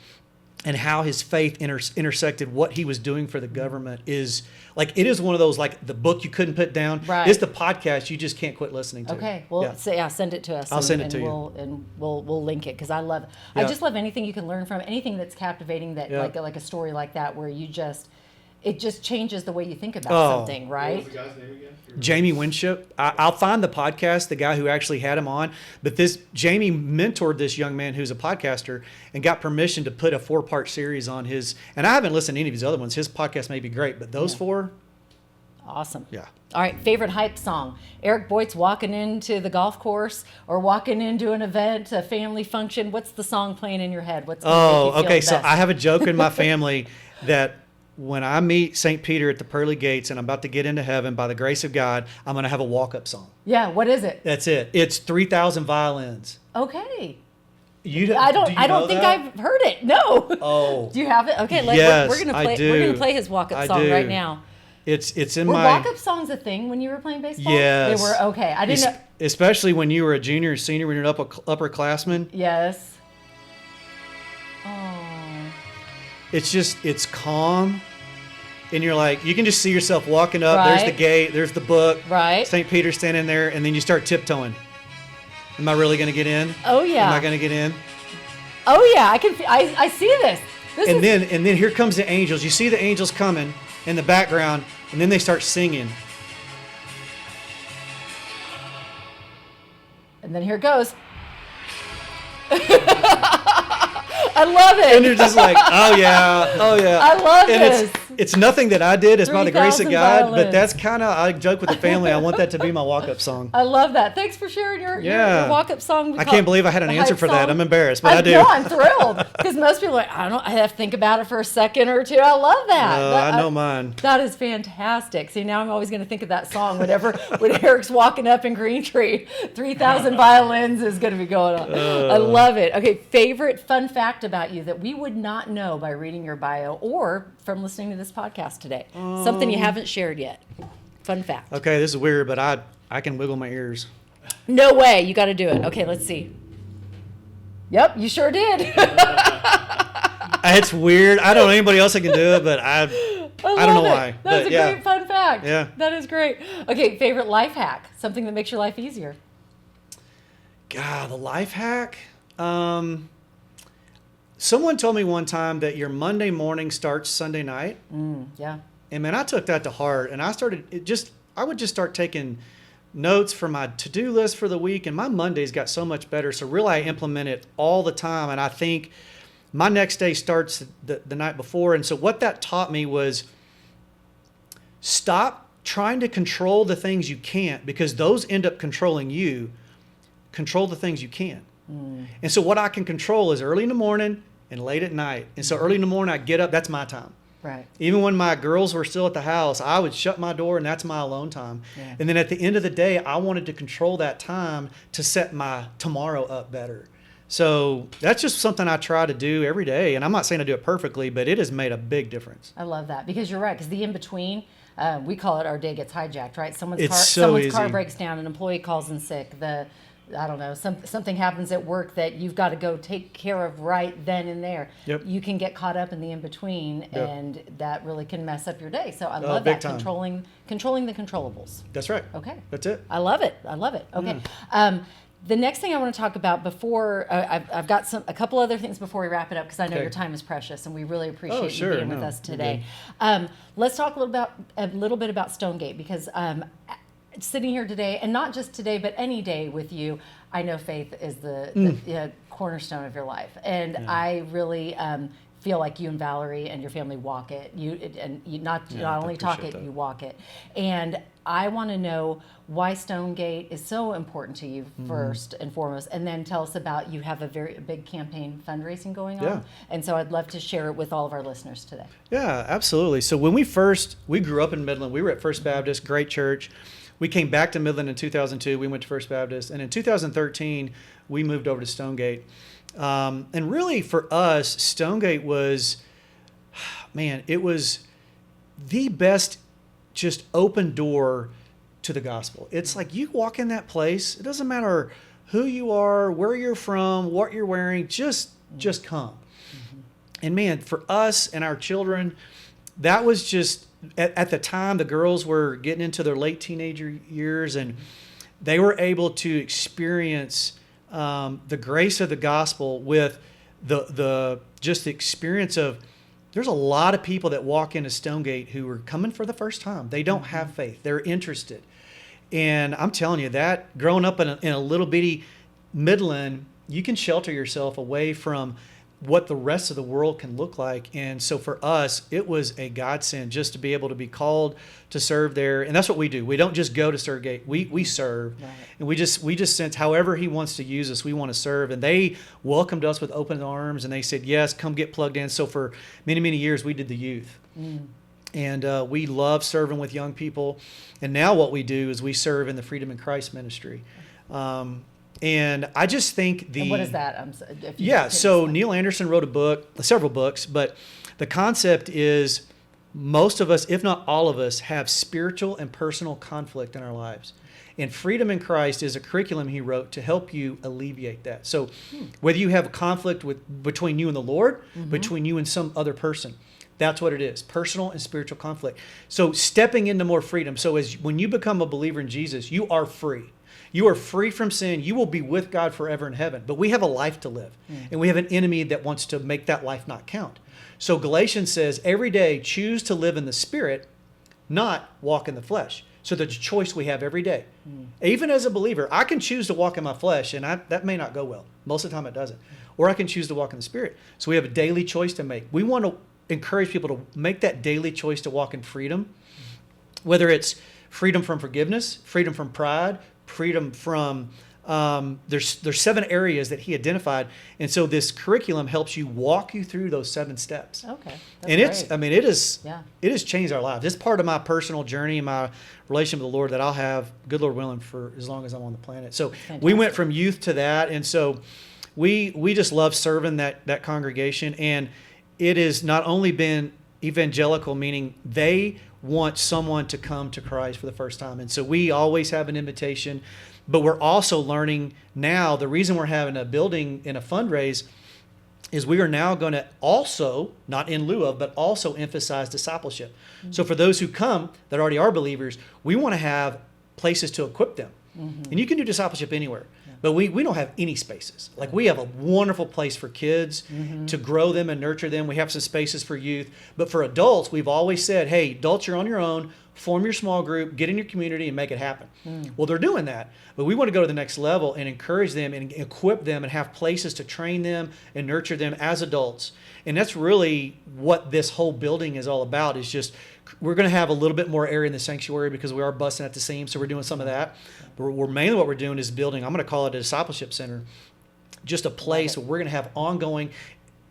and how his faith intersected what he was doing for the government is like, it is one of those, like the book you couldn't put down. Right. It's the podcast you just can't quit listening to. Okay. Well, send it to us. I'll send it to you. And we'll link it, because I love. Yeah. I just love anything you can learn from, anything that's captivating, that like a story like that, where it just changes the way you think about something, right? What was the guy's name again? Jamie Winship. I'll find the podcast, the guy who actually had him on. But Jamie mentored this young man who's a podcaster and got permission to put a 4-part series on his. And I haven't listened to any of his other ones. His podcast may be great, but those 4. Awesome. Yeah. All right. Favorite hype song? Eric Boyt's walking into the golf course or walking into an event, a family function. What's the song playing in your head? What's gonna make you feel the So best? I have a joke in my family that when I meet St. Peter at the pearly gates and I'm about to get into heaven, by the grace of God, I'm going to have a walk-up song. Yeah. What is it? That's it. It's 3,000 violins. Okay. I don't think I've heard it. No. Oh. Do you have it? Okay. Yes, we're gonna play. I do. We're gonna play his walk-up I song do. right now. It's in Were my. walk-up songs a thing when you were playing baseball? Yes. They were. Okay. I didn't know. Especially when you were a junior or senior, when you're an upperclassman. Yes. Oh. It's calm. And you're like, you can just see yourself walking up. Right. There's the gate. There's the book. Right. St. Peter standing there. And then you start tiptoeing. Am I really going to get in? Oh yeah. Am I going to get in? Oh yeah. I see this. And then here comes the angels. You see the angels coming in the background. And then they start singing. And then here it goes. I love it. And you're just like, oh yeah. I love this. It's nothing that I did. It's by the grace of 3,000 God. violins. But that's kind of, I joke with the family. I want that to be my walk-up song. I love that. Thanks for sharing your walk-up song. I can't believe I had an The answer hype for that. song. I'm embarrassed, but I do. No, I'm thrilled, because most people are like, I have to think about it for a second or two. I love that. No, I know mine. That is fantastic. See, now I'm always going to think of that song whenever when Eric's walking up in Green Tree. 3,000 violins is going to be going on. I love it. Okay, favorite fun fact about you that we would not know by reading your bio or from listening to this podcast today. Something you haven't shared yet. Fun fact. Okay, this is weird, but I can wiggle my ears. No way. You got to do it. Okay, let's see. Yep, you sure did. It's weird. I don't know anybody else that can do it, but I don't know why. That's but a great fun fact. Yeah. That is great. Okay, favorite life hack. Something that makes your life easier. God, the life hack. Someone told me one time that your Monday morning starts Sunday night. Yeah. And man, I took that to heart, and I would just start taking notes for my to-do list for the week, and my Mondays got so much better. So really, I implement it all the time, and I think my next day starts the night before. And so what that taught me was stop trying to control the things you can't, because those end up controlling you. Control the things you can. And so what I can control is early in the morning and late at night. And so early in the morning, I get up, that's my time. Right. Even when my girls were still at the house, I would shut my door, and that's my alone time. Yeah. And then at the end of the day, I wanted to control that time to set my tomorrow up better. So that's just something I try to do every day. And I'm not saying I do it perfectly, but it has made a big difference. I love that, because you're right. Because the in-between, we call it our day gets hijacked, right? Someone's It's car easy. breaks down, an employee calls in sick, I don't know, something happens at work that you've got to go take care of right then and there. Yep. You can get caught up in the in-between, Yep. and that really can mess up your day. So I love big that, time. controlling the controllables. That's right. Okay. That's it. I love it. Okay. The next thing I want to talk about before I've got a couple other things before we wrap it up, because I know Okay. your time is precious and we really appreciate sure. you being with No, us you're today. Let's talk a little bit about Stonegate, because sitting here today, and not just today but any day with you, I know faith is the cornerstone of your life, and I really feel like you and Valerie and your family walk it. You not only talk it, that. you walk it. And I want to know why Stonegate is so important to you first and foremost, and then tell us about, you have a very big campaign fundraising going on. Yeah. And so I'd love to share it with all of our listeners today. Yeah, absolutely. So when we grew up in Midland. We were at First Baptist, great church. We came back to Midland in 2002. We went to First Baptist. And in 2013, we moved over to Stonegate. And really for us, Stonegate was, it was the best just open door to the gospel. It's like you walk in that place, it doesn't matter who you are, where you're from, what you're wearing, just come. And man, for us and our children, that was just, at the time, the girls were getting into their late teenager years, and they were able to experience the grace of the gospel with the experience of, there's a lot of people that walk into Stonegate who are coming for the first time. They don't have faith. They're interested. And I'm telling you that growing up in a little bitty Midland, you can shelter yourself away from what the rest of the world can look like. And so for us, it was a godsend just to be able to be called to serve there. And that's what we do. We don't just go to Stonegate. We serve. Right. And we just sense however he wants to use us, we want to serve. And they welcomed us with open arms, and they said, yes, come get plugged in. So for many, many years, we did the youth. And we love serving with young people. And now what we do is we serve in the Freedom in Christ ministry. And I just think And what is that? So Neil Anderson wrote several books, but the concept is most of us, if not all of us, have spiritual and personal conflict in our lives. And Freedom in Christ is a curriculum he wrote to help you alleviate that. So whether you have a conflict between you and the Lord, between you and some other person, that's what it is, personal and spiritual conflict. So stepping into more freedom. So when you become a believer in Jesus, you are free. You are free from sin. You will be with God forever in heaven. But we have a life to live. And we have an enemy that wants to make that life not count. So Galatians says, every day choose to live in the Spirit, not walk in the flesh. So there's a choice we have every day. Even as a believer, I can choose to walk in my flesh, and that may not go well. Most of the time it doesn't. Or I can choose to walk in the Spirit. So we have a daily choice to make. We want to encourage people to make that daily choice to walk in freedom, whether it's freedom from forgiveness, freedom from pride, freedom from there's 7 areas that he identified, and so this curriculum helps you walk you through those 7 steps. Okay, and it has changed our lives. It's part of my personal journey and my relationship with the Lord that I'll have, good Lord willing, for as long as I'm on the planet. So we went from youth to that, and so we just love serving that congregation. And it has not only been evangelical, meaning they want someone to come to Christ for the first time. And so we always have an invitation, but we're also learning now, the reason we're having a building in a fundraise is we are now going to also, not in lieu of, but also emphasize discipleship. So for those who come that already are believers, we want to have places to equip them. And you can do discipleship anywhere. But we don't have any spaces. Like, we have a wonderful place for kids to grow them and nurture them. We have some spaces for youth. But for adults, we've always said, hey, adults, you're on your own. Form your small group, get in your community, and make it happen. Well, they're doing that. But we want to go to the next level and encourage them and equip them and have places to train them and nurture them as adults. And that's really what this whole building is all about, is just we're going to have a little bit more area in the sanctuary because we are busting at the seams, so we're doing some of that. But we're mainly what we're doing is building, I'm going to call it a discipleship center, just a place where we're going to have ongoing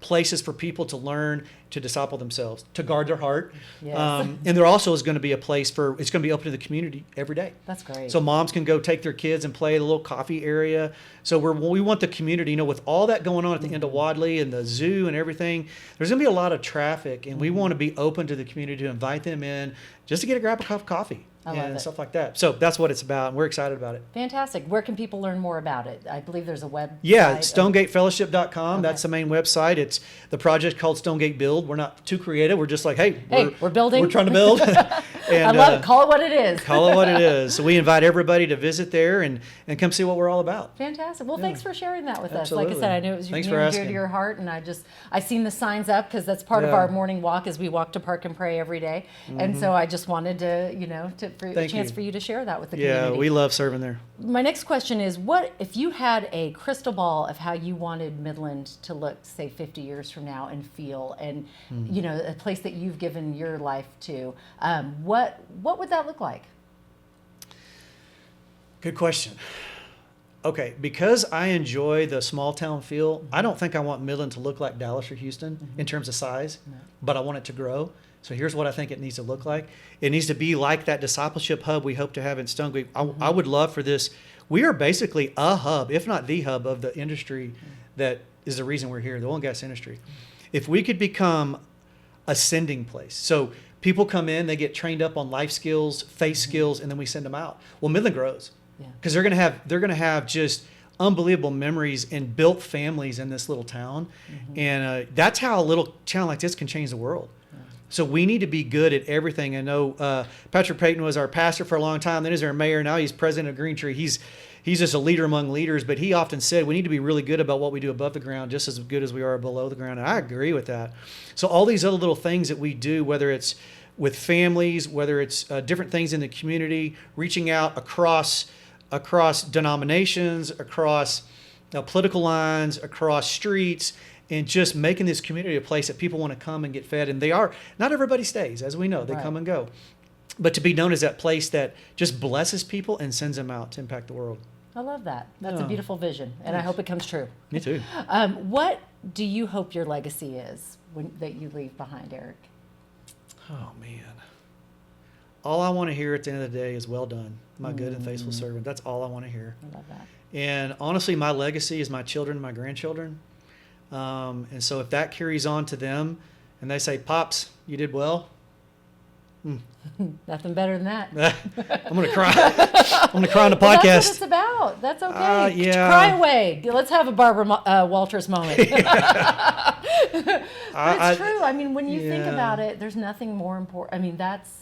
places for people to learn to disciple themselves, to guard their heart. Yes. And there also is going to be a place it's going to be open to the community every day. That's great. So moms can go take their kids and play at a little coffee area. So we want the community, with all that going on at the end of Wadley and the zoo and everything, there's going to be a lot of traffic, and we want to be open to the community to invite them in just to grab a cup of coffee. And stuff like that. So that's what it's about, and we're excited about it. Fantastic. Where can people learn more about it? I believe there's a website. Yeah, stonegatefellowship.com. Okay. That's the main website. It's the project called Stonegate Build. We're not too creative. We're just like, hey, we're building. We're trying to build. And, I love it. Call it what it is. Call it what it is. So we invite everybody to visit there and come see what we're all about. Fantastic. Well, thanks for sharing that with Absolutely. us. Like I said, I knew it was Thanks near for and dear asking. to your heart, and I seen the signs up because that's part of Yeah. our morning walk as we walk to Park and Pray every day. And so I just wanted to, for a Thank chance you. for you to share that with the Yeah, community. we love serving there. My next question is, what if you had a crystal ball of how you wanted Midland to look, say 50 years from now, and feel, and a place that you've given your life to, what would that look like? Good question. Okay, because I enjoy the small town feel, I don't think I want Midland to look like Dallas or Houston in terms of size, but I want it to grow. So here's what I think it needs to look like. It needs to be like that discipleship hub we hope to have in Stonegate. I would love for this. We are basically a hub, if not the hub, of the industry that is the reason we're here, the oil and gas industry. If we could become a sending place. So people come in, they get trained up on life skills, faith skills, and then we send them out. Well, Midland grows. Because they're gonna have just unbelievable memories and built families in this little town, and that's how a little town like this can change the world. So we need to be good at everything. I know Patrick Payton was our pastor for a long time. Then he's our mayor. Now he's president of Green Tree. He's just a leader among leaders. But he often said we need to be really good about what we do above the ground, just as good as we are below the ground. And I agree with that. So all these other little things that we do, whether it's with families, whether it's different things in the community, reaching out across denominations, across political lines, across streets, and just making this community a place that people want to come and get fed. And they are, not everybody stays, as we know, they come and go. But to be known as that place that just blesses people and sends them out to impact the world. I love that. That's a beautiful vision, and I hope it comes true. Me too. What do you hope your legacy is that you leave behind, Eric? Oh, man. All I want to hear at the end of the day is well done, my good and faithful servant. That's all I want to hear. I love that. And honestly, my legacy is my children and my grandchildren. And so if that carries on to them and they say, Pops, you did well. Nothing better than that. I'm going to cry. I'm going to cry on the podcast. That's what it's about. That's okay. Yeah. Cry away. Let's have a Barbara Walters moment. But it's true. I mean, when you think about it, there's nothing more important. I mean, that's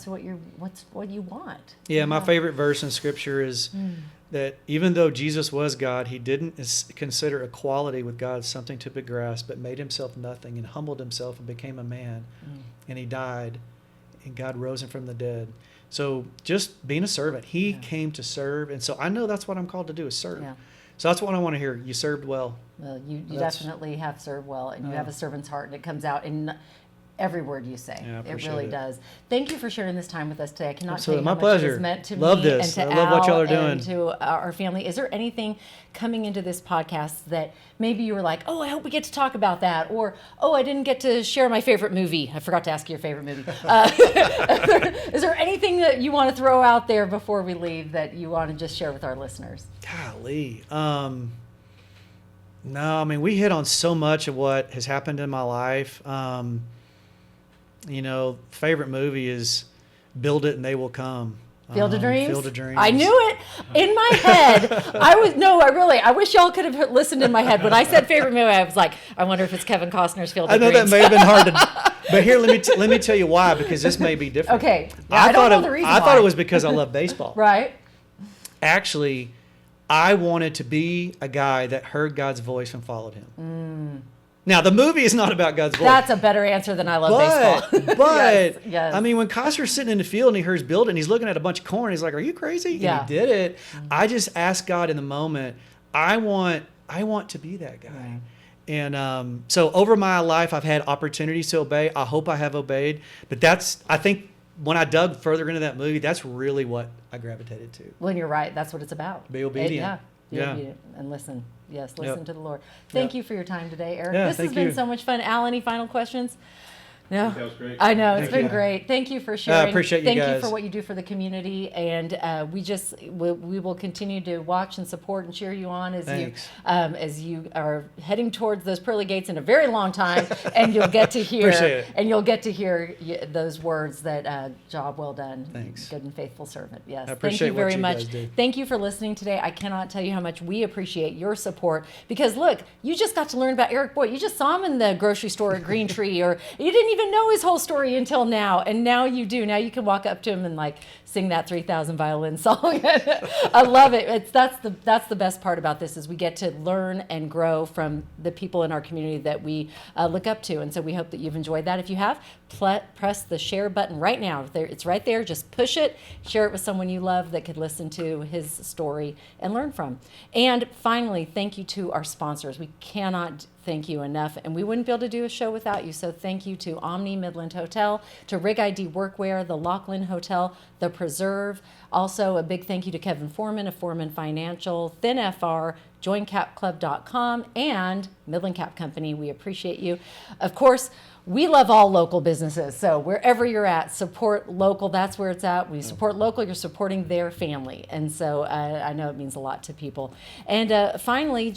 what you want. Yeah, my favorite verse in Scripture is that even though Jesus was God, he didn't consider equality with God something to be grasped, but made himself nothing and humbled himself and became a man. And he died, and God rose him from the dead. So just being a servant, he came to serve. And so I know that's what I'm called to do, is serve. Yeah. So that's what I want to hear. You served well. Well, you definitely have served well, and you have a servant's heart, and it comes out in every word you say. Yeah, it really does. Thank you for sharing this time with us today. I cannot Absolutely. tell you My how much pleasure. it has meant to Love me this. and to I love what y'all are Al and doing. to our family. Is there anything coming into this podcast that maybe you were like, oh, I hope we get to talk about that, or oh, I didn't get to share my favorite movie. I forgot to ask you your favorite movie. Is there anything that you want to throw out there before we leave that you want to just share with our listeners? Golly. No, I mean, we hit on so much of what has happened in my life. Favorite movie is Build It and They Will Come. Field of Dreams? Field of Dreams. I knew it in my head. I wish y'all could have listened in my head. When I said favorite movie, I was like, I wonder if it's Kevin Costner's Field of Dreams. I know that may have been hard to, but here, let me tell you why, because this may be different. Okay. Yeah, I don't know the reason I why. thought it was because I love baseball. Right. Actually, I wanted to be a guy that heard God's voice and followed him. Now, the movie is not about God's voice. That's a better answer than I love baseball. But, yes. I mean, when Costner's sitting in the field and he hears Build It and he's looking at a bunch of corn, he's like, are you crazy? Yeah. And he did it. I just asked God in the moment, I want to be that guy. Right. And so over my life, I've had opportunities to obey. I hope I have obeyed. But I think when I dug further into that movie, that's really what I gravitated to. Well, and you're right. That's what it's about. Be obedient. Be obedient and listen. Yes, listen to the Lord. Thank you for your time today, Eric. This has been so much fun. Al, any final questions? No, that was great. I know it's been great. Thank you for sharing. I appreciate you Thank guys. you for what you do for the community, and we will continue to watch and support and cheer you on as you are heading towards those pearly gates in a very long time, and you'll get to hear those words that job well done. Thanks. Good and faithful servant. Yes. I appreciate Thank you very what you much. guys do. Thank you for listening today. I cannot tell you how much we appreciate your support, because look, you just got to learn about Eric Boyt. You just saw him in the grocery store at Green Tree, or you didn't even even know his whole story until now, and now you do. Now you can walk up to him and like sing that 3,000 violin song. I love it. That's the best part about this, is we get to learn and grow from the people in our community that we look up to. And so we hope that you've enjoyed that. If you have, press the share button right now. It's right there. Just push it. Share it with someone you love that could listen to his story and learn from. And finally, thank you to our sponsors. We cannot thank you enough, and we wouldn't be able to do a show without you. So thank you to Omni Midland Hotel, to Rig ID Workwear, the Laughlin Hotel, the Preserve. Also, a big thank you to Kevin Foreman of Foreman Financial, ThinFR, JoinCapClub.com, and Midland Cap Company. We appreciate you. Of course, we love all local businesses. So wherever you're at, support local. That's where it's at. We support local. You're supporting their family. And so I know it means a lot to people. And finally,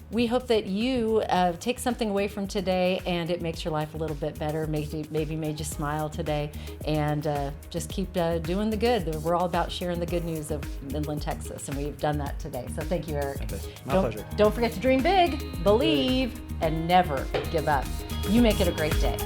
we hope that you take something away from today and it makes your life a little bit better, maybe made you smile today, and just keep doing the good. We're all about sharing the good news of Midland, Texas, and we've done that today. So thank you, Eric. My pleasure. Don't forget to dream big, believe, and never give up. You make it a great day.